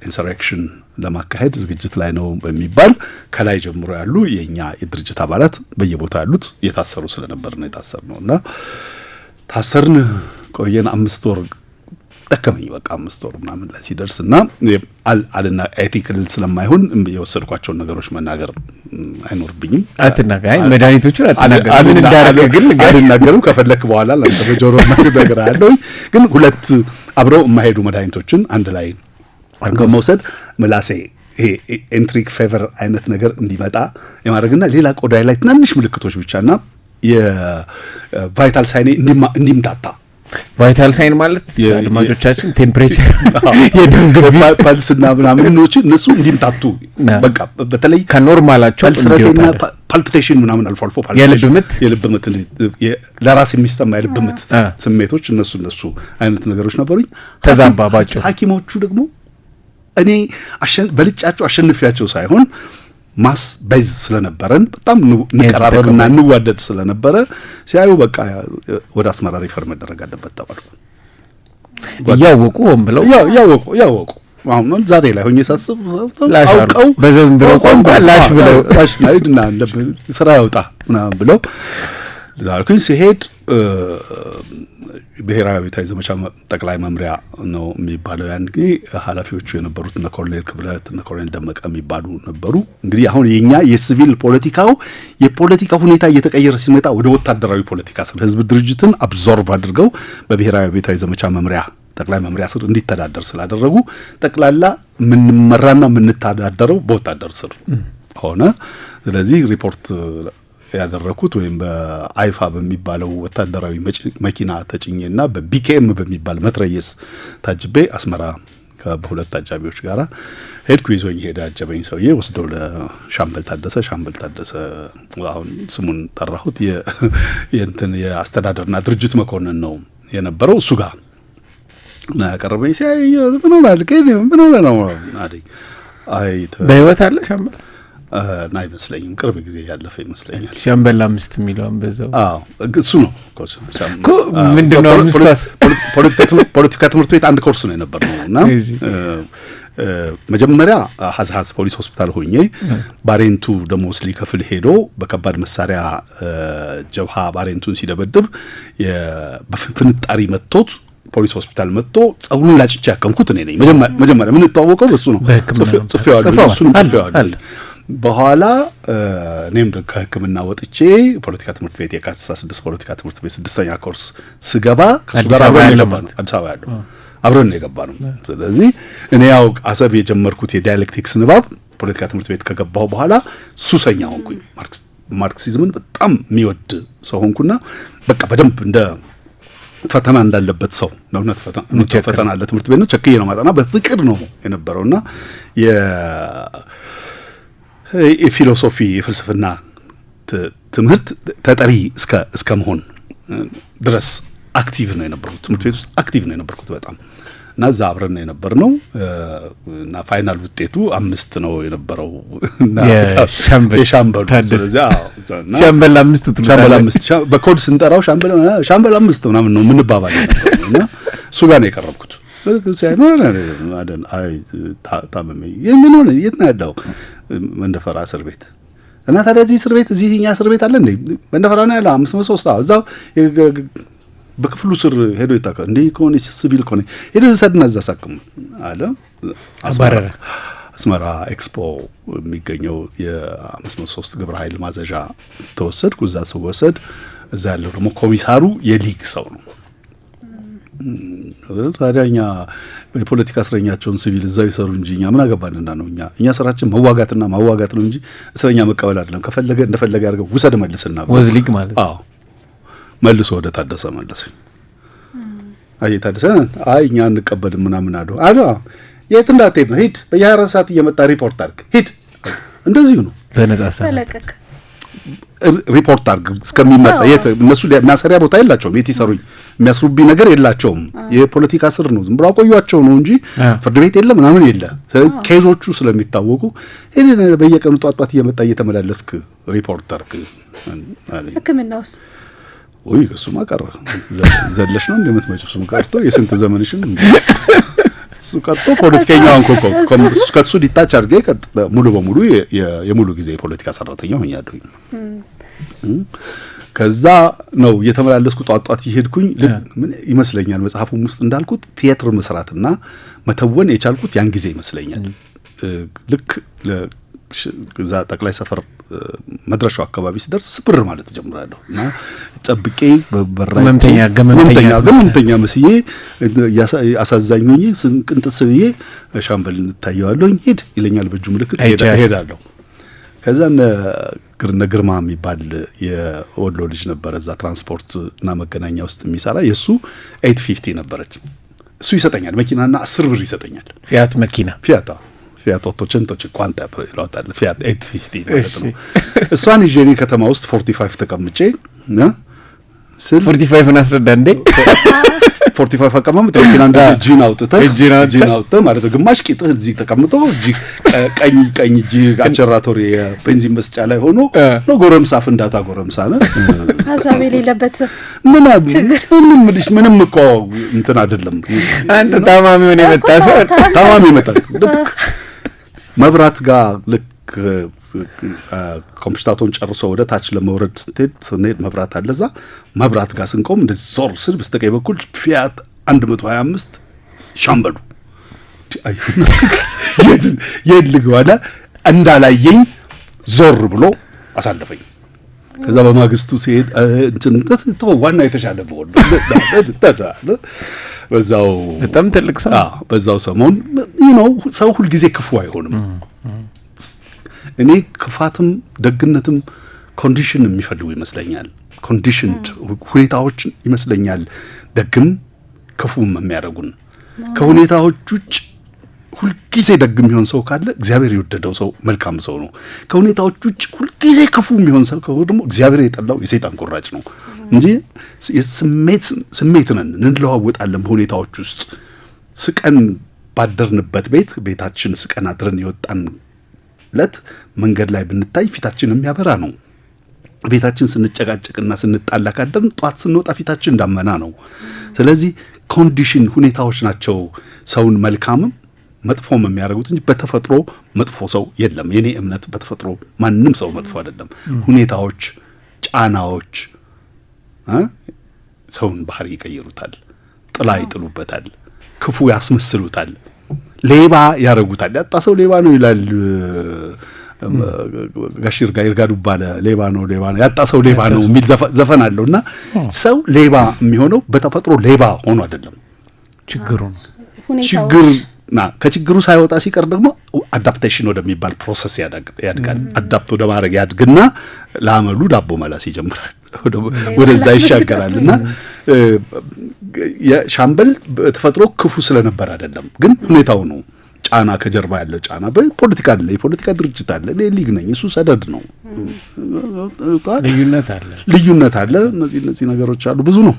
ኢንሰሬክሽን ለማካሄድ ዝግጅት ላይ ነው በሚባል ከላይ ጀምሮ ያሉ የኛ የድርጅት አባላት በየቦታው ያሉት እየታሰሩ ስለነበር ነው የታሰርነው እና ታሰርን ቆየን 5 ወር ደከመኝ። በቃ 5 ወር ምናምን ላይ ሲደርስና አልና ኤቲካል ስለማይሆን የወሰድኳቸው ነገሮች መናገር አይኖርብኝም። አትናገር መድኃኒቶቹን አትናገር ምን እንዳደረገ ግን አልናገርም። ከፈለክ በኋላ ለአንተ በጆሮ ነገር አለው። ግን ሁለት አብረው የማይሄዱ መድኃኒቶችን አንድ ላይ በመውሰድ ምላሴ ይሄ ኤንትሪክ ፌቨር አይነት ነገር እንዲመጣ የማድረግና ሌላ ቆዳይ ላይ ትናንሽ ምልክቶች ብቻና የቫይታል ሳይኔ እንዲምታታ ቫይታል ሳይን ማለት አድማጮቻችን ቴምፕሬቸር የደም ግፊት ፓልስና ምናምን እነሱ እንዲምታቱ በቃ በተለይ ከኖርማላቸው ፓልስና ፓልፒቴሽን ምናምን አልፎ የልብ ምት ለራስ የሚሰማ የልብ ምት ስሜቶች እነሱ አይነት ነገሮች ነበሩኝ። ተዛባባቸው ሐኪሞቹ ደግሞ እኔ በልጫቸው አሸንፊያቸው ሳይሆን ማስ ቤዝ ስለነበረን በጣም ንቀራረብና እንዋደድ ስለነበረ ሲያዩ በቃ ወደ አስመራ ሪፈር መደረግ አለበት ተባልኩ። እያወቁ ሆን ብለው ያወቁ አሁን ዛሬ ላይ ሆኜ ሳስብ አውቀው በዘንድሮ ቋንቋ ላሽ ብለው ላሽ ናይድና ስራ ያውጣ ምናምን ብለው ዛሬ ሲሄድ ብሔራዊ ቤታዊ ዘመቻ ጠቅላይ መምሪያ ነው የሚባለው። ያን ጊዜ ኃላፊዎቹ የነበሩት እነ ኮሎኔል ክብረት እነ ኮሎኔል ደመቀ የሚባሉ ነበሩ። እንግዲህ አሁን የኛ የሲቪል ፖለቲካው የፖለቲካ ሁኔታ እየተቀየረ ሲመጣ ወደ ወታደራዊ ፖለቲካ ስር ህዝብ ድርጅትን አብዞርቭ አድርገው በብሔራዊ ቤታዊ ዘመቻ መምሪያ ጠቅላይ መምሪያ ስር እንዲተዳደር ስላደረጉ ጠቅላላ የምንመራና የምንተዳደረው በወታደር ስር ሆነ። ስለዚህ ሪፖርት ያደረኩት ወይም በአይፋ በሚባለው ወታደራዊ መኪና ተጭኜና በቢኬኤም በሚባል መትረየስ ታጅቤ አስመራ ከሁለት አጃቢዎች ጋራ ሄድኩ። ይዞኝ ሄደ አጀበኝ ሰውዬ ወስዶ ለሻምበል ታደሰ አሁን ስሙን ጠራሁት የእንትን የአስተዳደርና ድርጅት መኮንን ነው የነበረው። እሱ ጋር እና ያቀረበኝ ሲያይ ምን ሆነ ነው አለኝ። በህይወት አለ ሻምበል አይመስለኝም፣ ቅርብ ጊዜ ያለፈ ይመስለኛል። ሻምበል 5 የሚለውን በዛው እሱ ነው ምንድነው ፖለቲካ ትምህርት ቤት አንድ ኮርስ ነው የነበረው እና መጀመሪያ ሀዝሀዝ ፖሊስ ሆስፒታል ሆኜ ባሬንቱ ደሞዝ ሊከፍል ሄዶ በከባድ መሳሪያ ጀብሃ ባሬንቱን ሲደበድብ በፍንጣሪ መጥቶት ፖሊስ ሆስፒታል መጥቶ ጸጉሩን ላጭቻ ያከምኩት እኔ ነኝ። መጀመሪያ ምን ተዋወቀው በሱ ነው። ጽፌዋለሁ። በኋላ እኔም ከሕክምና ወጥቼ ፖለቲካ ትምህርት ቤት የካቲት 6 ፖለቲካ ትምህርት ቤት 6ኛ ኮርስ ስገባ ከሱ ጋር አብረን ያለው አብረን የገባ ነው። ስለዚህ እኔ ያው አሰብ የጀመርኩት የዳያሌክቲክስ ንባብ ፖለቲካ ትምህርት ቤት ከገባሁ በኋላ ሱሰኛ ሆንኩኝ። ማርክሲዝምን በጣም የሚወድ ሰው ሆንኩና በቃ በደንብ እንደ ፈተና እንዳለበት ሰው ነው። ፈተና አለ ትምህርት ቤት ነው። ቸክዬ ነው ማጠና በፍቅር ነው የነበረውና የፊሎሶፊ የፍልስፍና ትምህርት ተጠሪ እስከ መሆን ድረስ አክቲቭ ነው የነበርኩት። ትምህርት ቤት ውስጥ አክቲቭ ነው የነበርኩት በጣም እና እዛ አብረን ነው የነበርነው እና ፋይናል ውጤቱ 5 ነው የነበረው እና የሻምበል ስለዚህ ሻምበል 5 በኮድ ስንጠራው ሻምበል 5 ምናምን ነው የምንባባል እና እሱ ጋር ነው የቀረብኩት። ታመመ ምን ሆነ የት ነው ያለው? መንደፈራ እስር ቤት እና ታዲያ እዚህ እስር ቤት እኛ እስር ቤት አለ እንዴ? መንደፈራ ነው ያለው 503 እዛው በክፍሉ ስር ሄዶ ይታካ እንዴ ከሆነ ሲቪል ከሆነ ሄዶ ሰድና እዛ ሳክም አለ። አስመራ ኤክስፖ የሚገኘው የ503 ግብረ ኃይል ማዘዣ ተወሰድኩ። እዛ ስወሰድ እዛ ያለው ደግሞ ኮሚሳሩ የሊግ ሰው ነው። ታዲያኛ በፖለቲካ እስረኛቸውን ሲቪል እዛው ይሰሩ እንጂ እኛ ምን አገባንና ነው? እኛ ስራችን መዋጋትና ማዋጋት ነው እንጂ እስረኛ መቀበል አይደለም። ከፈለገ እንደፈለገ ያርገው ውሰድ መልስና ወዝሊግ ማለት መልሶ ወደ ታደሰ መለሰኝ። ታደሰ እኛ እንቀበልም ምናምን አለ። የት እንዳትሄድ ነው? ሂድ በየ24 ሰዓት እየመጣ ሪፖርት አድርግ ሂድ። እንደዚሁ ነው በነጻ ሰዓት ሪፖርት አድርግ እስከሚመጣ እነሱ የሚያሰሪያ ቦታ የላቸውም። የት ይሰሩኝ የሚያስሩብኝ ነገር የላቸውም። የፖለቲካ ስር ነው። ዝም ብሎ አቆዩአቸው ነው እንጂ ፍርድ ቤት የለ ምናምን የለ። ኬዞቹ ስለሚታወቁ በየቀኑ ጧት እየመጣ እየተመላለስክ ሪፖርት አድርግ አለኝ። ሕክምናውስ ወይ እሱማ ቀረ ዘለሽ ነው እንደምትመጪው እሱም ቀርቶ የስንት ዘመንሽን እሱ ቀርቶ ፖለቲከኛውን ከሱ ዲታች አድርጌ ሙሉ በሙሉ የሙሉ ጊዜ የፖለቲካ ሰራተኛ ሆኛለሁ። ከዛ ነው የተመላለስኩ ጧት ይሄድኩኝ። ምን ይመስለኛል መጽሐፉም ውስጥ እንዳልኩት ቲያትር መስራትና መተወን የቻልኩት ያን ጊዜ ይመስለኛል። ልክ ለዛ ጠቅላይ ሰፈር መድረሻው አካባቢ ሲደርስ ስብር ማለት ጀምራለሁ እና ጠብቄ በበራይ ገመምተኛ መስዬ ያሳዛኝ ሆኜ ስንቅንጥስ ብዬ ሻምበል እንታየዋለሁ። ሂድ ይለኛል በእጁ ምልክት ሄዳለሁ። ከዛ እነ ግርማ የሚባል የወሎ ልጅ ነበረ እዛ ትራንስፖርት እና መገናኛ ውስጥ የሚሰራ የሱ 850 ነበረች። እሱ ይሰጠኛል መኪናና 10 ብር ይሰጠኛል። ፊያት መኪና ፊያት ኦቶቸንቶች ኳንታ ይሏታል። ፊያት 850 ማለት ነው። እሷን ይዤ ከተማ ውስጥ 45 ተቀምጬ ስል 45 አስረዳ እንዴ 45 አቀማመጥ መኪና እንደ ጂን አውጥተህ ማለት ነው። ግማሽ ቂጥህ እዚህ ተቀምጦ እጅ ቀኝ እጅ አቸራቶሪ ቤንዚን መስጫ ላይ ሆኖ ነው ጎረምሳ ፍንዳታ ጎረምሳ ነው ሀሳብ የሌለበት ምንም እኮ እንትን አይደለም። አንተ ታማሚ ሆነ የመጣ ሰው ታማሚ መጣት መብራት ጋር ልክ ኮምፒውተሩን ጨርሶ ወደ ታች ለመውረድ ስትሄድ መብራት አለ። እዛ መብራት ጋር ስንቆም እንደዚህ ዞር ስል በስተቀኝ በኩል ፊያት 125 ሻምበሉ የልግዋላ እንዳላየኝ ዞር ብሎ አሳለፈኝ። ከዛ በማግስቱ ሲሄድ እንትን ዋና የተሻለ በሆነ በዛው በጣም ትልቅ ሰው በዛው ሰሞን ሰው ሁሉ ጊዜ ክፉ አይሆንም። እኔ ክፋትም ደግነትም ኮንዲሽን የሚፈልጉ ይመስለኛል። ኮንዲሽን ሁኔታዎች ይመስለኛል ደግም ክፉም የሚያደርጉን። ከሁኔታዎች ውጭ ሁልጊዜ ደግ የሚሆን ሰው ካለ እግዚአብሔር የወደደው ሰው መልካም ሰው ነው። ከሁኔታዎች ውጭ ሁልጊዜ ክፉ የሚሆን ሰው ካለ ደግሞ እግዚአብሔር የጠላው የሰይጣን ቁራጭ ነው እንጂ ስሜት ነን፣ እንለዋወጣለን በሁኔታዎች ውስጥ። ስቀን ባደርንበት ቤታችን ስቀን አድረን የወጣን ለት መንገድ ላይ ብንታይ ፊታችን የሚያበራ ነው። ቤታችን ስንጨቃጨቅና ስንጣላ ካደርን ጧት ስንወጣ ፊታችን እንዳመና ነው። ስለዚህ ኮንዲሽን ሁኔታዎች ናቸው ሰውን መልካምም መጥፎም የሚያደርጉት እንጂ በተፈጥሮ መጥፎ ሰው የለም። የኔ እምነት በተፈጥሮ ማንም ሰው መጥፎ አይደለም። ሁኔታዎች፣ ጫናዎች ሰውን ባህሪ ይቀይሩታል፣ ጥላ ይጥሉበታል፣ ክፉ ያስመስሉታል፣ ሌባ ያረጉታል። ያጣ ሰው ሌባ ነው ይላል ጋሽር ጋር ይርጋዱ ባለ ሌባ ነው ያጣ ሰው ሌባ ነው የሚል ዘፈን አለውና ሰው ሌባ የሚሆነው በተፈጥሮ ሌባ ሆኖ አይደለም። ችግርና ከችግሩ ሳይወጣ ሲቀር ደግሞ አዳፕቴሽን ወደሚባል ፕሮሰስ ያድጋል። አዳፕት ወደ ማድረግ ያድግና ለአመሉ ዳቦ መላስ ይጀምራል፣ ወደዛ ይሻገራልና የሻምበል በተፈጥሮ ክፉ ስለነበር አይደለም፣ ግን ሁኔታው ነው። ጫና ከጀርባ ያለ ጫና በፖለቲካ አለ፣ የፖለቲካ ድርጅት አለ። እኔ ሊግ ነኝ፣ እሱ ሰደድ ነው። ልዩነት አለ። እነዚህ ነገሮች አሉ። ብዙ ነው።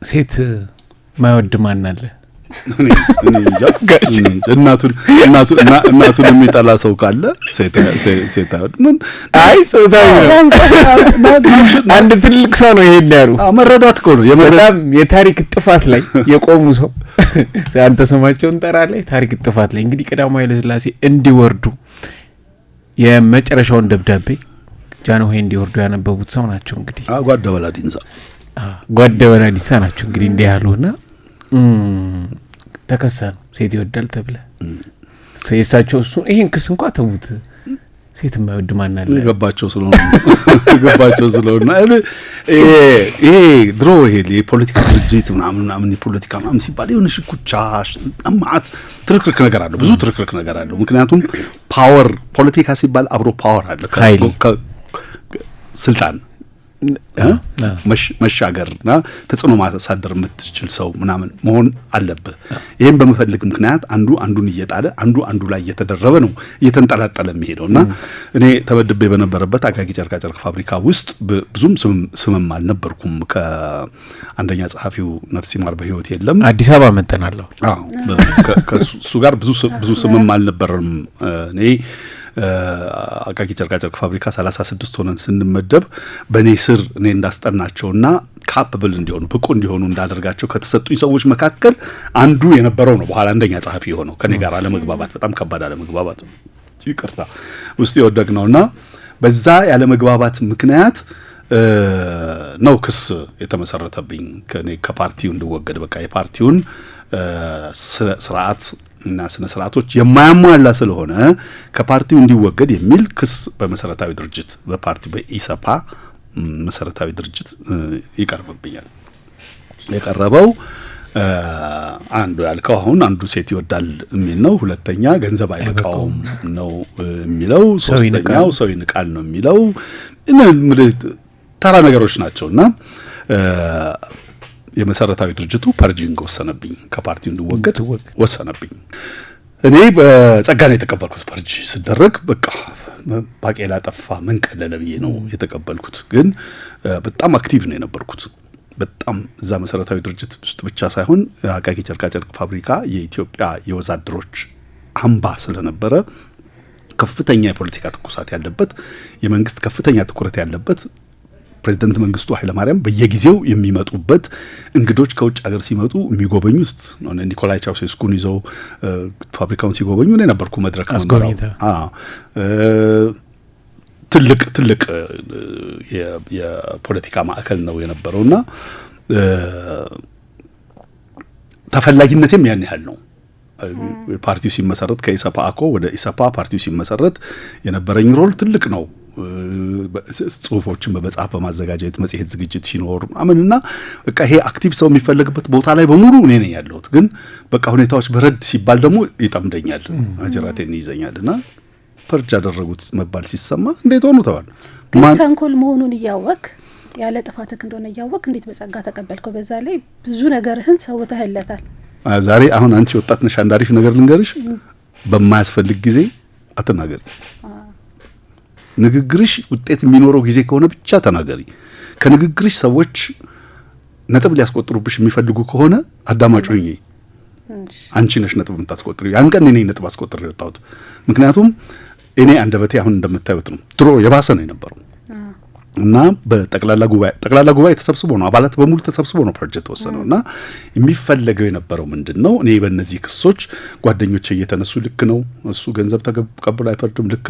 ሴት ማይወድ ማን አለ? እናቱን የሚጠላ ሰው ካለ ሴት አይወድ። ምን አይ ጾታዊ ነው። አንድ ትልቅ ሰው ነው ይሄን ያሉ መረዳት እኮ ነው። በጣም የታሪክ ጥፋት ላይ የቆሙ ሰው አንተ ስማቸውን ጠራለህ። ታሪክ ጥፋት ላይ እንግዲህ ቀዳማዊ ኃይለ ሥላሴ እንዲወርዱ የመጨረሻውን ደብዳቤ ጃንሆይ እንዲወርዱ ያነበቡት ሰው ናቸው። እንግዲህ ጓደበላ ዲንሳ ናቸው። እንግዲህ እንዲህ ያሉና ተከሳ ነው ሴት ይወዳል ተብለ የሳቸው እሱ ይሄን ክስ እንኳን ተውት። ሴት የማይወድ ማን አለ? ገባቸው ስለሆነ ይሄ ድሮ ይሄ የፖለቲካ ድርጅት ምናምን የፖለቲካ ምናምን ሲባል የሆነ ሽኩቻ ማዓት ትርክርክ ነገር አለው፣ ብዙ ትርክርክ ነገር አለው። ምክንያቱም ፓወር ፖለቲካ ሲባል አብሮ ፓወር አለ፣ ስልጣን መሻገርና ተጽዕኖ ማሳደር የምትችል ሰው ምናምን መሆን አለብህ። ይሄን በመፈልግ ምክንያት አንዱ አንዱን እየጣለ አንዱ ላይ እየተደረበ ነው እየተንጠላጠለ የሚሄደውና እኔ ተበድቤ በነበረበት አቃቂ ጨርቃ ጨርቅ ፋብሪካ ውስጥ ብዙም ስምም አልነበርኩም። ከአንደኛ ጸሐፊው ነፍሲ ማር በህይወት የለም፣ አዲስ አበባ መጠናለሁ። ከሱ ጋር ብዙ ስምም አልነበርም። እኔ አቃቂ ጨርቃ ጨርቅ ፋብሪካ 36 ሆነን ስንመደብ በኔ ስር እኔ እንዳስጠናቸውና ካፓብል እንዲሆኑ ብቁ እንዲሆኑ እንዳደርጋቸው ከተሰጡኝ ሰዎች መካከል አንዱ የነበረው ነው። በኋላ አንደኛ ጸሐፊ ሆነው ከኔ ጋር አለመግባባት፣ በጣም ከባድ አለመግባባት ይቅርታ ውስጥ የወደቅነውና በዛ ያለመግባባት ምክንያት ነው ክስ የተመሰረተብኝ ከኔ ከፓርቲው እንድወገድ። በቃ የፓርቲውን ስርዓት እና ስነ ስርዓቶች የማያሟላ ስለሆነ ከፓርቲው እንዲወገድ የሚል ክስ በመሰረታዊ ድርጅት በፓርቲ በኢሰፓ መሰረታዊ ድርጅት ይቀርብብኛል። የቀረበው አንዱ ያልከው አሁን አንዱ ሴት ይወዳል የሚል ነው። ሁለተኛ ገንዘብ አይበቃውም ነው የሚለው። ሶስተኛው ሰው ይንቃል ነው የሚለው። ተራ ነገሮች ናቸውና የመሰረታዊ ድርጅቱ ፐርጂንግ ወሰነብኝ፣ ከፓርቲው እንዲወገድ ወሰነብኝ። እኔ በጸጋ ነው የተቀበልኩት። ፐርጅ ሲደረግ በቃ ባቄላ ጠፋ ምን ቀለለ ብዬ ነው የተቀበልኩት። ግን በጣም አክቲቭ ነው የነበርኩት። በጣም እዛ መሰረታዊ ድርጅት ውስጥ ብቻ ሳይሆን አቃቂ ጨርቃጨርቅ ፋብሪካ የኢትዮጵያ የወዛደሮች አምባ ስለነበረ ከፍተኛ የፖለቲካ ትኩሳት ያለበት የመንግስት ከፍተኛ ትኩረት ያለበት ፕሬዝዳንት መንግስቱ ኃይለማርያም በየጊዜው የሚመጡበት እንግዶች ከውጭ ሀገር ሲመጡ የሚጎበኙት ኒኮላይ ቻውሼስኩን ይዘው ፋብሪካውን ሲጎበኙ ነው የነበርኩ መድረክ ትልቅ የፖለቲካ ማዕከል ነው የነበረውና ተፈላጊነትም ያን ያህል ነው። ፓርቲው ሲመሰረት ከኢሰፓ አኮ ወደ ኢሰፓ ፓርቲው ሲመሰረት የነበረኝ ሮል ትልቅ ነው። ጽሁፎችን በመጽሐፍ በማዘጋጀት መጽሔት ዝግጅት ሲኖር አመንና በቃ ይሄ አክቲቭ ሰው የሚፈልግበት ቦታ ላይ በሙሉ እኔ ነኝ ያለሁት። ግን በቃ ሁኔታዎች በረድ ሲባል ደግሞ ይጠምደኛል፣ አጀራቴን ይዘኛልና ፐርጅ ያደረጉት መባል ሲሰማ እንዴት ሆኑ ተባለ። ግን ተንኮል መሆኑን እያወቅ ያለ ጥፋትክ እንደሆነ እያወቅ እንዴት በጸጋ ተቀበልከው? በዛ ላይ ብዙ ነገርህን ሰውተህለታል። ዛሬ አሁን አንቺ ወጣት ነሽ፣ አንድ አሪፍ ነገር ልንገርሽ፣ በማያስፈልግ ጊዜ አትናገሪ። ንግግርሽ ውጤት የሚኖረው ጊዜ ከሆነ ብቻ ተናገሪ። ከንግግርሽ ሰዎች ነጥብ ሊያስቆጥሩብሽ የሚፈልጉ ከሆነ አዳማጩ ነኝ፣ አንቺ ነሽ ነጥብ የምታስቆጥሪው። ያን ቀን እኔ ነጥብ አስቆጥሬ ወጣሁት። ምክንያቱም እኔ አንደበቴ አሁን እንደምታዩት ነው። ድሮ የባሰ ነው የነበረው እና በጠቅላላ ጉባኤ ተሰብስቦ ነው አባላት በሙሉ ተሰብስቦ ነው ፕሮጀክት ተወሰነውና የሚፈለገው የነበረው ምንድነው? እኔ በእነዚህ ክሶች ጓደኞቼ እየተነሱ ልክ ነው እሱ ገንዘብ ተቀብሎ አይፈርድም፣ ልክ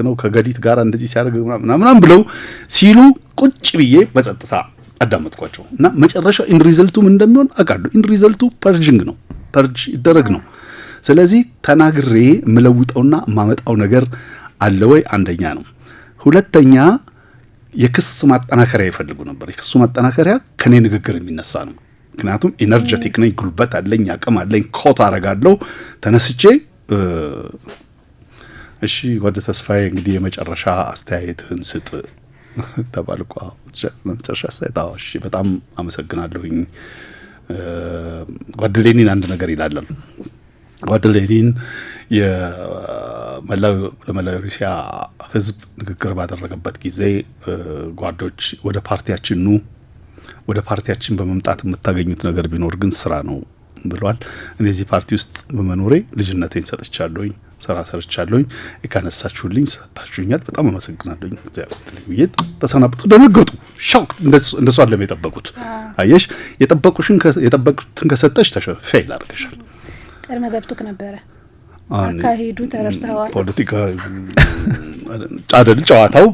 ነው ከገዲት ጋር እንደዚህ ሲያደርግ ምናምን ብለው ሲሉ ቁጭ ብዬ በጸጥታ አዳመጥኳቸው እና መጨረሻ ኢን ሪዘልቱ ምን እንደሚሆን አውቃለሁ። ኢን ሪዘልቱ ፐርጅንግ ነው፣ ፐርጅ ይደረግ ነው። ስለዚህ ተናግሬ የምለውጠውና የማመጣው ነገር አለ ወይ? አንደኛ ነው። ሁለተኛ የክስ ማጠናከሪያ ይፈልጉ ነበር። የክሱ ማጠናከሪያ ከኔ ንግግር የሚነሳ ነው። ምክንያቱም ኢነርጀቲክ ነኝ፣ ጉልበት አለኝ፣ አቅም አለኝ፣ ኮት አረጋለሁ። ተነስቼ እሺ ወደ ተስፋዬ እንግዲህ የመጨረሻ አስተያየትህን ስጥ ተባልኩ። መጨረሻ አስተያየት እሺ በጣም አመሰግናለሁኝ። ጓደሌኒን አንድ ነገር ይላል። ጓደሌኒን ለመላው ሩሲያ ህዝብ ንግግር ባደረገበት ጊዜ ጓዶች ወደ ፓርቲያችን በመምጣት የምታገኙት ነገር ቢኖር ግን ስራ ነው ብሏል። እኔ እዚህ ፓርቲ ውስጥ በመኖሬ ልጅነቴን ሰጥቻለሁኝ፣ ስራ ሰርቻለሁኝ። ካነሳችሁልኝ ሰጣችሁኛል፣ በጣም አመሰግናለሁኝ። እግዚአብሔር ተሰናብቱ። ደነገጡ። ሾክ እንደሱ አለም የጠበቁት። አየሽ፣ የጠበቁትን ከሰጠሽ ፌል አድርገሻል። ቀድመ ገብቶክ ነበረ አካሄዱ ተረድተዋል። ፖለቲካ ጨዋታው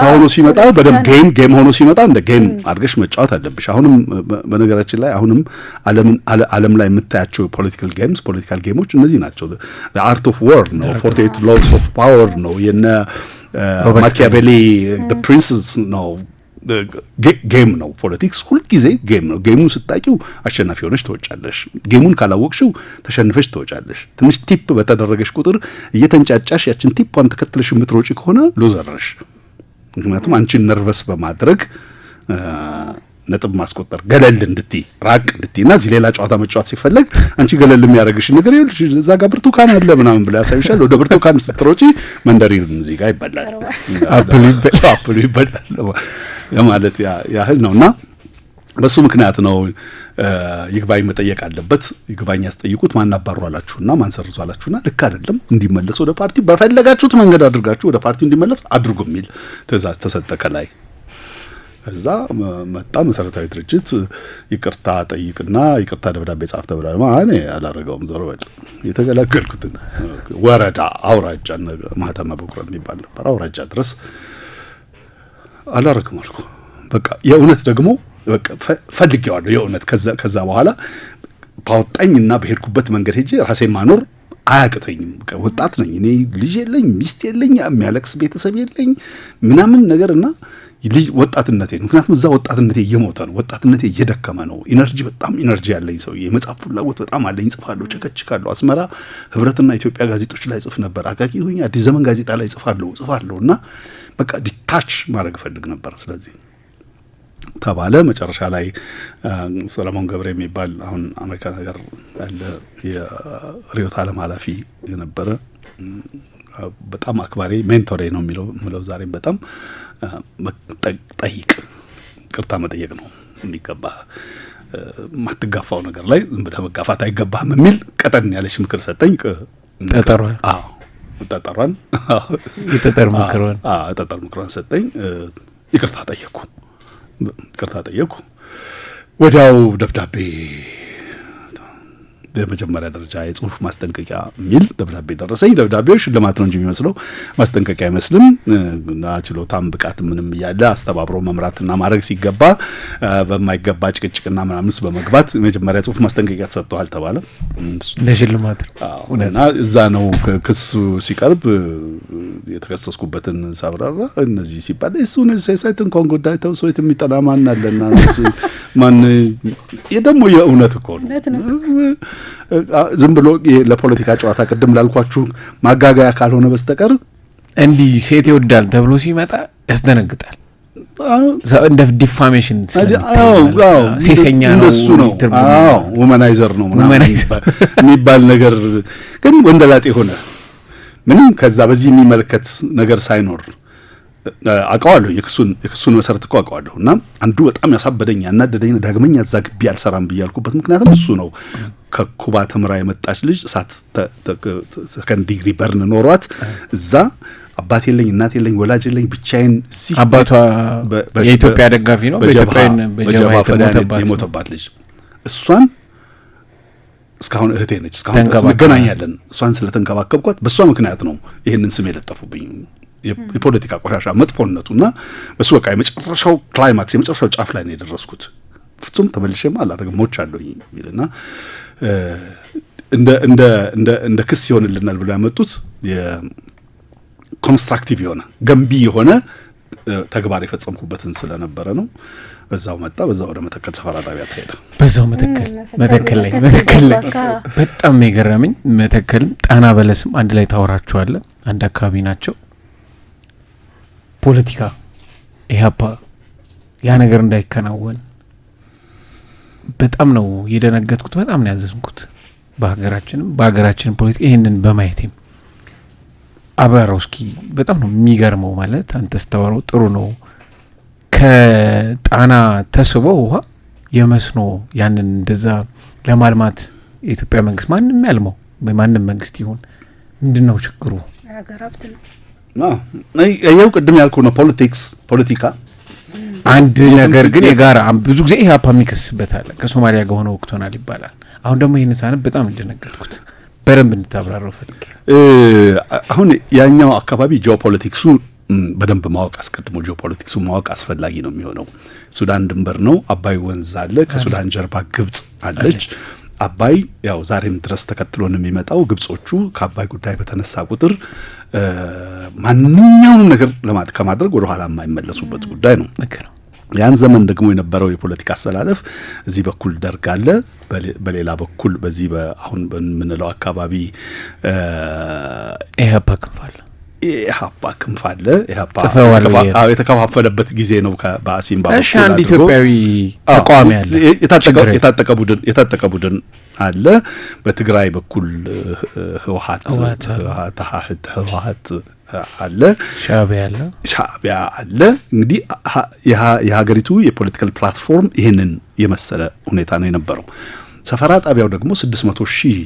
ሆኖ ሲመጣ በደንብ ጌም ሆኖ ሲመጣ እንደ ጌም አድርገሽ መጫወት አለብሽ። አሁንም በነገራችን ላይ ዓለም ላይ የምታያቸው ፖለቲካል ጌሞች እነዚህ ናቸው። the art of war ነው፣ 48 laws of power ነው፣ የነ ማኪያቬሊ the princes ነው። ጌም ነው። ፖለቲክስ ሁልጊዜ ጌም ነው። ጌሙን ስታቂው አሸናፊ ሆነሽ ትወጫለሽ። ጌሙን ካላወቅሽው ተሸንፈሽ ትወጫለሽ። ትንሽ ቲፕ በተደረገሽ ቁጥር እየተንጫጫሽ ያችን ቲፕዋን ተከትለሽ የምትሮጪ ከሆነ ሉዘርሽ። ምክንያቱም አንቺን ነርቨስ በማድረግ ነጥብ ማስቆጠር ገለል እንድትይ ራቅ እንድትይና እዚህ ሌላ ጨዋታ መጫወት ሲፈለግ አንቺ ገለል የሚያደርግሽ ነገር ይኸውልሽ እዛ ጋር ብርቱካን አለ ምናምን ብላ ያሳይሻል። ወደ ብርቱካን ስትሮጪ መንደሪን እዚህ ጋር ይበላል፣ አፕሉ ይበላል ማለት ያህል ነውና በሱ ምክንያት ነው ይግባኝ መጠየቅ አለበት። ይግባኝ ያስጠይቁት። ማን አባሩ አላችሁና ማን ሰርዙ አላችሁና ልክ አይደለም እንዲመለስ ወደ ፓርቲ በፈለጋችሁት መንገድ አድርጋችሁ ወደ ፓርቲ እንዲመለስ አድርጉ የሚል ትዕዛዝ ተሰጠ ከላይ። ከዛ መጣ መሰረታዊ ድርጅት ይቅርታ ጠይቅና ይቅርታ ደብዳቤ ጻፍ ተብሏል። ማን አላረጋውም። ዞሮ በል የተገላገልኩትን ወረዳ አውራጃ ማህተመ በኩራ የሚባል ነበር አውራጃ ድረስ አላረግም አልኩ። በቃ የእውነት ደግሞ በቃ ፈልጌዋለሁ የእውነት። ከዛ በኋላ ባወጣኝና በሄድኩበት መንገድ ሄጄ ራሴን ማኖር አያቅተኝም። ወጣት ነኝ እኔ፣ ልጅ የለኝ፣ ሚስት የለኝ፣ የሚያለቅስ ቤተሰብ የለኝ ምናምን ነገርና ልጅ ወጣትነቴ፣ ምክንያቱም እዛ ወጣትነቴ እየሞተ ነው፣ ወጣትነቴ እየደከመ ነው። በጣም ኢነርጂ ያለኝ ሰው፣ የመጽሐፍ ፍላጎት በጣም አለኝ። ጽፋለሁ፣ ቸከችካለሁ። አስመራ ህብረትና ኢትዮጵያ ጋዜጦች ላይ ጽፍ ነበር። አቃቂ ሆኜ አዲስ ዘመን ጋዜጣ ላይ ጽፋለሁ እና በቃ ዲታች ማድረግ ፈልግ ነበር። ስለዚህ ተባለ። መጨረሻ ላይ ሰለሞን ገብረ የሚባል አሁን አሜሪካ ነገር ያለ የሪዮት ዓለም ኃላፊ የነበረ በጣም አክባሪ ሜንቶሬ ነው የሚለው ዛሬም በጣም ጠይቅ፣ ቅርታ መጠየቅ ነው የሚገባ፣ ማትጋፋው ነገር ላይ ዝም ብለህ መጋፋት አይገባህም የሚል ቀጠን ያለች ምክር ሰጠኝ። ጠጠሯን የጠጠር ምክሯን ሰጠኝ። ይቅርታ ጠየቅኩ። ወዲያው ደብዳቤ በመጀመሪያ ደረጃ የጽሁፍ ማስጠንቀቂያ የሚል ደብዳቤ ደረሰኝ። ደብዳቤው ሽልማት ነው እንጂ የሚመስለው ማስጠንቀቂያ አይመስልም። እና ችሎታም ብቃት ምንም እያለ አስተባብሮ መምራትና ማድረግ ሲገባ በማይገባ ጭቅጭቅና ምናምን ውስጥ በመግባት የመጀመሪያ ጽሁፍ ማስጠንቀቂያ ተሰጥቷል ተባለ። ለሽልማት እና እዛ ነው ክሱ ሲቀርብ የተከሰስኩበትን ሳብራራ እነዚህ ሲባል እሱን ሳይሳይትን ኮንጎዳይ ተውሶት የሚጠላ ማን አለና ማን ደግሞ የእውነት እኮ ነው። ዝም ብሎ ለፖለቲካ ጨዋታ ቅድም ላልኳችሁ ማጋጋያ ካልሆነ በስተቀር እንዲህ ሴት ይወዳል ተብሎ ሲመጣ ያስደነግጣል። እንደ ዲፋሜሽን ሴሰኛ ነው፣ ውመናይዘር ነው የሚባል ነገር ግን ወንደላጤ ሆነ ምንም ከዛ በዚህ የሚመለከት ነገር ሳይኖር አውቀዋለሁ። የክሱን መሰረት እኮ አውቀዋለሁ። እና አንዱ በጣም ያሳበደኝ ያናደደኝ ዳግመኛ እዛ ግቢ አልሰራም ብያልኩበት ምክንያቱም እሱ ነው። ከኩባ ተምራ የመጣች ልጅ እሳት ሰከንድ ዲግሪ በርን ኖሯት እዛ አባት የለኝ እናት የለኝ ወላጅ የለኝ ብቻዬን እዚህ አባቷ የኢትዮጵያ ደጋፊ ነው በጀባ የሞተባት ልጅ እሷን እስካሁን እህቴ ነች። እስካሁን እንገናኛለን። እሷን ስለተንከባከብኳት በእሷ ምክንያት ነው ይህንን ስም የለጠፉብኝ። የፖለቲካ ቆሻሻ መጥፎነቱና እሱ በቃ የመጨረሻው ክላይማክስ የመጨረሻው ጫፍ ላይ ነው የደረስኩት። ፍጹም ተመልሼማ አላደርግም ሞቻለሁ የሚልና እንደ ክስ ይሆንልናል ብለው ያመጡት የኮንስትራክቲቭ የሆነ ገንቢ የሆነ ተግባር የፈጸምኩበትን ስለነበረ ነው። በዛው መጣ። በዛው ወደ መተከል ሰፈራ ጣቢያ ተሄደ። በዛው መተከል ላይ በጣም የገረመኝ መተከልም ጣና በለስም አንድ ላይ ታወራቸዋለ። አንድ አካባቢ ናቸው። ፖለቲካ ኢህአፓ ያ ነገር እንዳይከናወን በጣም ነው የደነገጥኩት። በጣም ነው ያዘንኩት። በሀገራችንም ፖለቲካ ይሄንን በማየቴም አብራራውስኪ በጣም ነው የሚገርመው። ማለት አንተ ስታወራው ጥሩ ነው። ከጣና ተስቦ ውሃ የመስኖ ያንን እንደዛ ለማልማት የኢትዮጵያ መንግስት ማንም ያልመው ማንም መንግስት ይሁን ምንድነው ችግሩ? ሀገር ሀብት ነው። ያው ቅድም ያልኩ ነው ፖለቲካ አንድ ነገር ግን የጋራ ብዙ ጊዜ ኢህአፓ የሚከስበት አለ። ከሶማሊያ ጋር ሆነ ወቅቶናል ይባላል። አሁን ደግሞ ይሄን ሳነብ በጣም እንደነገርኩት በደንብ እንድታብራራው ፈልጌ። አሁን ያኛው አካባቢ ጂኦፖለቲክሱ በደንብ ማወቅ አስቀድሞ ጂኦፖለቲክሱ ማወቅ አስፈላጊ ነው የሚሆነው። ሱዳን ድንበር ነው። አባይ ወንዝ አለ። ከሱዳን ጀርባ ግብጽ አለች። አባይ ያው ዛሬም ድረስ ተከትሎን የሚመጣው ግብጾቹ ከአባይ ጉዳይ በተነሳ ቁጥር ማንኛውንም ነገር ከማድረግ ወደ ኋላ የማይመለሱበት ጉዳይ ነው። ያን ዘመን ደግሞ የነበረው የፖለቲካ አሰላለፍ እዚህ በኩል ደርግ አለ፣ በሌላ በኩል በዚህ አሁን በምንለው አካባቢ ኢህአፓ ክንፍ አለ። የተከፋፈለበት ጊዜ ነው። በአሲምባ በኩል አንድ ኢትዮጵያዊ ተቋም ያለ የታጠቀ ቡድን አለ። በትግራይ በኩል ህወሓት አለ፣ ሻዕቢያ አለ። እንግዲህ የሀገሪቱ የፖለቲካል ፕላትፎርም ይህንን የመሰለ ሁኔታ ነው የነበረው። ሰፈራ ጣቢያው ደግሞ 600,000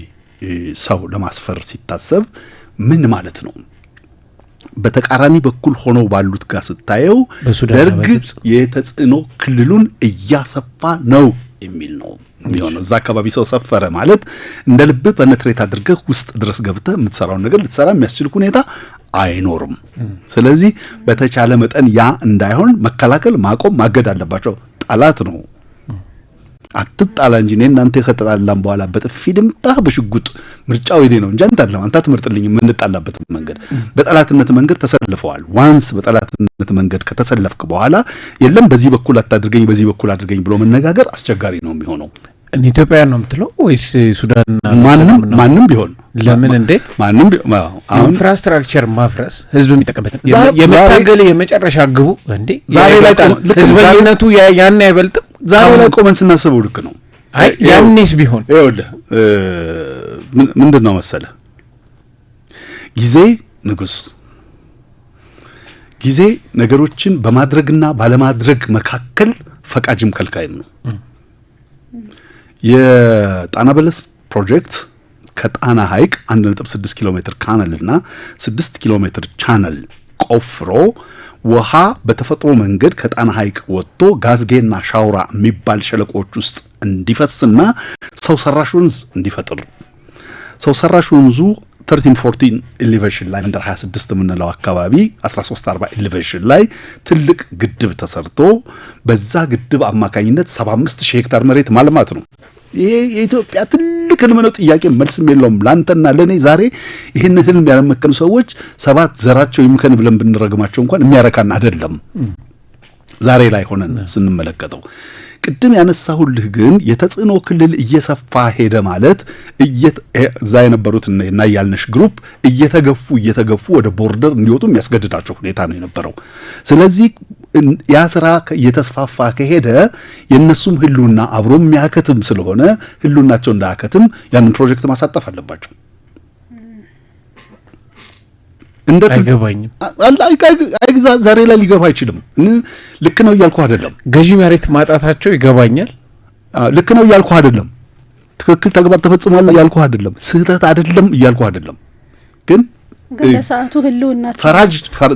ሰው ለማስፈር ሲታሰብ ምን ማለት ነው? በተቃራኒ በኩል ሆነው ባሉት ጋር ስታየው ደርግ የተጽዕኖ ክልሉን እያሰፋ ነው የሚል ነው የሚሆነው። እዛ አካባቢ ሰው ሰፈረ ማለት እንደ ልብ በነትሬት አድርገህ ውስጥ ድረስ ገብተህ የምትሰራውን ነገር ልትሰራ የሚያስችል ሁኔታ አይኖርም። ስለዚህ በተቻለ መጠን ያ እንዳይሆን መከላከል፣ ማቆም፣ ማገድ አለባቸው። ጠላት ነው አትጣላ እንጂ እኔ እናንተ ከተጣላን በኋላ በጥፊ ድምጣህ በሽጉጥ ምርጫው ይዴ ነው እንጂ አንተ አትመርጥልኝ። የምንጣላበት መንገድ በጠላትነት መንገድ ተሰልፈዋል። ዋንስ በጠላትነት መንገድ ከተሰለፍክ በኋላ የለም በዚህ በኩል አታድርገኝ በዚህ በኩል አድርገኝ ብሎ መነጋገር አስቸጋሪ ነው የሚሆነው። ኢትዮጵያውያን ነው የምትለው ወይስ ሱዳንና ማንም ቢሆን ለምን እንዴት ማንም ኢንፍራስትራክቸር ማፍረስ ህዝብ የሚጠቀምበት የመታገል የመጨረሻ ግቡ እንዴ ዛሬ ላይ ህዝብነቱ ያን አይበልጥም። ዛሬ ላይ ቆመን ስናስበው ልክ ነው። አይ ያንስ ቢሆን ይኸውልህ ምንድነው መሰለ ጊዜ ንጉስ ጊዜ ነገሮችን በማድረግና ባለማድረግ መካከል ፈቃጅም ከልካይም ነው። የጣና በለስ ፕሮጀክት ከጣና ሐይቅ 1.6 ኪሎ ሜትር ካናልና 6 ኪሎ ሜትር ቻናል ቆፍሮ ውሃ በተፈጥሮ መንገድ ከጣና ሐይቅ ወጥቶ ጋዝጌና ሻውራ የሚባል ሸለቆዎች ውስጥ እንዲፈስና ሰው ሰራሽ ወንዝ እንዲፈጥር ሰው ሰራሽ ወንዙ 1314 ኤሌቬሽን ላይ መንደር 26 የምንለው አካባቢ 1340 ኤሌቬሽን ላይ ትልቅ ግድብ ተሰርቶ በዛ ግድብ አማካኝነት 75000 ሄክታር መሬት ማልማት ነው። ይሄ የኢትዮጵያ ትልቅ ህልም ነው። ጥያቄ መልስም የለውም። ላንተና ለኔ ዛሬ ይሄን ህልም ያለመከኑ ሰዎች ሰባት ዘራቸው ይምከን ብለን ብንረግማቸው እንኳን የሚያረካን አይደለም። ዛሬ ላይ ሆነን ስንመለከተው ቅድም ያነሳሁልህ ግን የተጽዕኖ ክልል እየሰፋ ሄደ ማለት እዛ የነበሩት እና ያልነሽ ግሩፕ እየተገፉ ወደ ቦርደር እንዲወጡ የሚያስገድዳቸው ሁኔታ ነው የነበረው። ስለዚህ ያ ስራ እየተስፋፋ ከሄደ የነሱም ህሉና አብሮ የሚያከትም ስለሆነ ህሉናቸው እንዳያከትም ያንን ፕሮጀክት ማሳጠፍ አለባቸው። አይገባኝም። ዛሬ ላይ ሊገባ አይችልም። ልክ ነው እያልኩ አይደለም። ገዢ መሬት ማጣታቸው ይገባኛል። ልክ ነው እያልኩ አይደለም። ትክክል ተግባር ተፈጽሟል እያልኩ አይደለም። ስህተት አይደለም እያልኩ አይደለም። ግን ለሰዓቱ ህልውና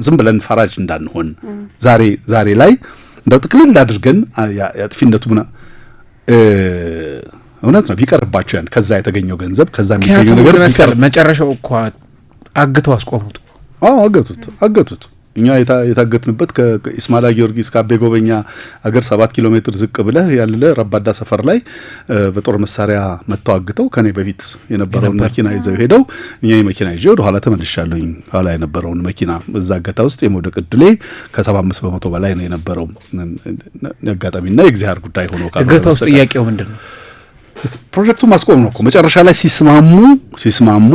ዝም ብለን ፈራጅ እንዳንሆን ዛሬ ላይ እንደው ጥቅልል አድርገን ያጥፊነቱ እውነት ነው ቢቀርባቸው ያን ከዛ የተገኘው ገንዘብ ከዛ የሚገኘው ነገር መጨረሻው እኮ አግተው አስቆሙት። አገቱት። እኛ የታገትንበት ከኢስማኤል ጊዮርጊስ ከአቤ ጎበኛ አገር 7 ኪሎ ሜትር ዝቅ ብለህ ያለ ረባዳ ሰፈር ላይ በጦር መሳሪያ መተው አግተው ከኔ በፊት የነበረውን መኪና ይዘው ሄደው እኛ የመኪና ይዤ ወደ ኋላ ተመልሻለሁኝ። ኋላ የነበረውን መኪና በዛ አገታ ውስጥ የመውደቅ ዕድሌ ከ75% በላይ ነው የነበረው። አጋጣሚና የእግዚአብሔር ጉዳይ ሆኖ አገታ ውስጥ ጥያቄው ምንድነው? ፕሮጀክቱ ማስቆም ነው እኮ መጨረሻ ላይ ሲስማሙ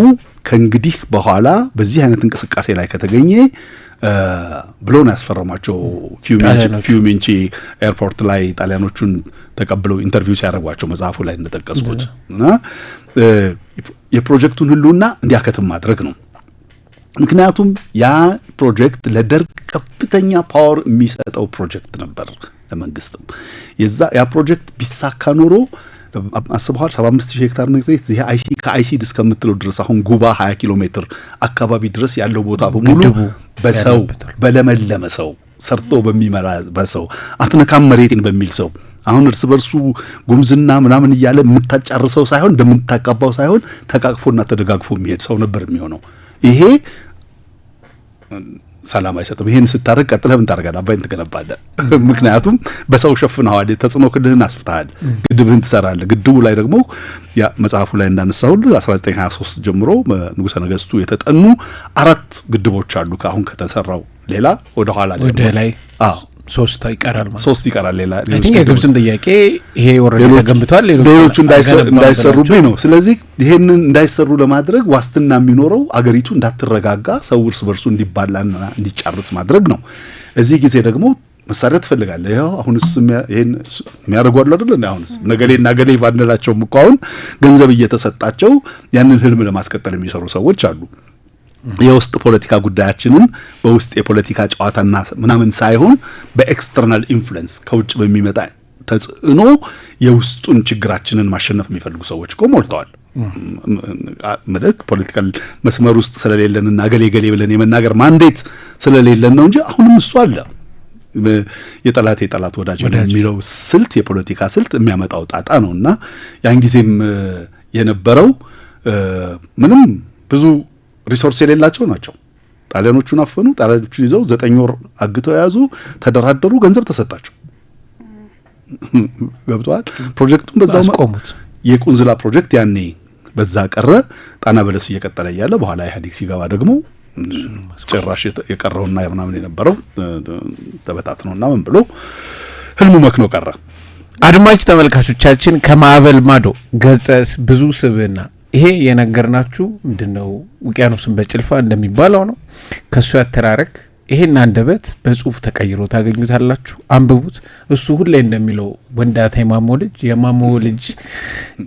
ከእንግዲህ በኋላ በዚህ አይነት እንቅስቃሴ ላይ ከተገኘ ብሎ ነው ያስፈረሟቸው። ፊዩሚንቺ ኤርፖርት ላይ ጣሊያኖቹን ተቀብለው ኢንተርቪው ሲያደርጓቸው መጽሐፉ ላይ እንደጠቀስኩት እና የፕሮጀክቱን ህልውና እንዲያከትም ማድረግ ነው። ምክንያቱም ያ ፕሮጀክት ለደርግ ከፍተኛ ፓወር የሚሰጠው ፕሮጀክት ነበር። ለመንግስትም ያ ፕሮጀክት ቢሳካ ኖሮ አስበዋል 75000 ሄክታር መሬት ይሄ ከአይሲድ እስከምትለው ድረስ አሁን ጉባ 20 ኪሎ ሜትር አካባቢ ድረስ ያለው ቦታ በሙሉ በሰው በለመለመ ሰው ሰርቶ በሚመራ በሰው አትነካም መሬትን በሚል ሰው አሁን እርስ በርሱ ጉምዝና ምናምን እያለ የምታጫርሰው ሳይሆን እንደምታቃባው ሳይሆን ተቃቅፎና ተደጋግፎ የሚሄድ ሰው ነበር የሚሆነው። ይሄ ሰላም አይሰጥም። ይሄን ስታረግ ቀጥለህ ምን ታረጋለህ? አባይን ትገነባለህ። ምክንያቱም በሰው ሸፍነዋል፣ ተጽዕኖ ክልልህን አስፍተሃል፣ ግድብህን ትሰራለህ። ግድቡ ላይ ደግሞ ያ መጽሐፉ ላይ እንዳነሳሁልህ 1923 ጀምሮ ንጉሠ ነገሥቱ የተጠኑ 4 ግድቦች አሉ። ከአሁን ከተሰራው ሌላ ወደ ኋላ ላይ 3 ይቀራል ማለት 3 ይቀራል። ሌላ የግብጽም ጥያቄ ይሄ ወረደ ተገንብቷል፣ ሌሎቹ እንዳይሰሩብኝ ነው። ስለዚህ ይሄንን እንዳይሰሩ ለማድረግ ዋስትና የሚኖረው አገሪቱ እንዳትረጋጋ ሰው እርስ በርሱ እንዲባላና እንዲጫርስ ማድረግ ነው። እዚህ ጊዜ ደግሞ መሳሪያ ትፈልጋለህ። ያው አሁንስ ይሄን የሚያደርጉ አይደል? አሁንስ ነገሌና ገሌ ባንላቸውም እኮ አሁን ገንዘብ እየተሰጣቸው ያንን ህልም ለማስቀጠል የሚሰሩ ሰዎች አሉ። የውስጥ ፖለቲካ ጉዳያችንን በውስጥ የፖለቲካ ጨዋታና ምናምን ሳይሆን በኤክስተርናል ኢንፍሉዌንስ ከውጭ በሚመጣ ተጽዕኖ የውስጡን ችግራችንን ማሸነፍ የሚፈልጉ ሰዎች እኮ ሞልተዋል። መልክ ፖለቲካል መስመር ውስጥ ስለሌለንና ገሌ ብለን የመናገር ማንዴት ስለሌለን ነው እንጂ አሁንም እሱ አለ። የጠላት ወዳጅ የሚለው ስልት የፖለቲካ ስልት የሚያመጣው ጣጣ ነውና ያን ጊዜም የነበረው ምንም ብዙ ሪሶርስ የሌላቸው ናቸው። ጣሊያኖቹን አፈኑ። ጣሊያኖቹን ይዘው 9 ወር አግተው ያዙ፣ ተደራደሩ፣ ገንዘብ ተሰጣቸው። ገብቷል። ፕሮጀክቱን በዛው አስቆሙት። የቁንዝላ ፕሮጀክት ያኔ በዛ ቀረ። ጣና በለስ እየቀጠለ ያለ በኋላ ኢህአዴግ ሲገባ ደግሞ ጭራሽ የቀረውና ምናምን የነበረው ተበታትነውና ምን ብሎ ህልሙ መክኖ ቀረ። አድማጭ ተመልካቾቻችን ከማዕበል ማዶ ገጸ ብዙ ስብዕና ይሄ የነገርናችሁ ምንድነው ውቅያኖስን በጭልፋ እንደሚባለው ነው። ከሱ ያተራረክ ይሄን አንደበት በጽሁፍ ተቀይሮ ታገኙታላችሁ። አንብቡት። እሱ ሁሌ እንደሚለው ወንዳታ የማሞ ልጅ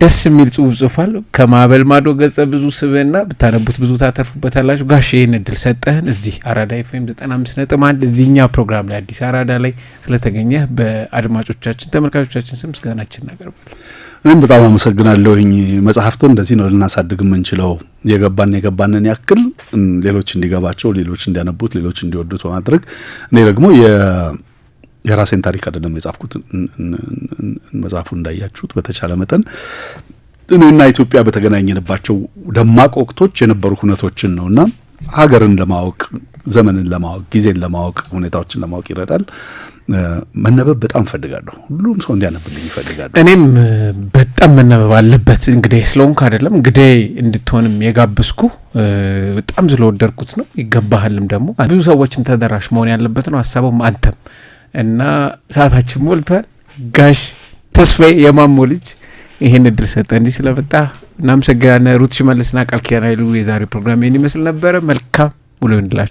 ደስ የሚል ጽሁፍ ጽፏል። ከማዕበል ማዶ ገጸ ብዙ ስብዕና ብታነቡት ብዙ ታተርፉበታላችሁ። ጋሽ ይህን እድል ሰጠህን እዚህ አራዳ ኤፍኤም 95.1 እዚህኛ ፕሮግራም ላይ አዲስ አራዳ ላይ ስለተገኘህ በአድማጮቻችን ተመልካቾቻችን ስም ምስጋናችን እናቀርባለን። እኔም በጣም አመሰግናለሁኝ። መጽሐፍትን እንደዚህ ነው ልናሳድግ የምንችለው። የገባንን ያክል ሌሎች እንዲገባቸው፣ ሌሎች እንዲያነቡት፣ ሌሎች እንዲወዱት በማድረግ እኔ ደግሞ የራሴን ታሪክ አይደለም የጻፍኩት። መጽሐፉ እንዳያችሁት በተቻለ መጠን እኔና ኢትዮጵያ በተገናኘንባቸው ደማቅ ወቅቶች የነበሩ ሁነቶችን ነውና ሀገርን ለማወቅ፣ ዘመንን ለማወቅ፣ ጊዜን ለማወቅ፣ ሁኔታዎችን ለማወቅ ይረዳል። መነበብ በጣም ፈልጋለሁ። ሁሉም ሰው እንዲያነብልኝ ይፈልጋል። እኔም በጣም መነበብ አለበት። እንግዲህ ስለሆንክ አይደለም እንግዲህ እንድትሆንም የጋብስኩ በጣም ስለወደድኩት ነው። ይገባሃልም ደግሞ ብዙ ሰዎችም ተደራሽ መሆን ያለበት ነው ሀሳቡም አንተም እና ሰዓታችን ሞልቷል። ጋሽ ተስፋዬ የማሞ ልጅ ይሄን እድል ሰጠ እንዲህ ስለመጣ እናመሰግናለን። ሩት ሽመልስና ቃል ኪዳን ኃይሉ የዛሬ ፕሮግራም ይመስል ነበረ። መልካም ሙሉ ይሁንላችሁ።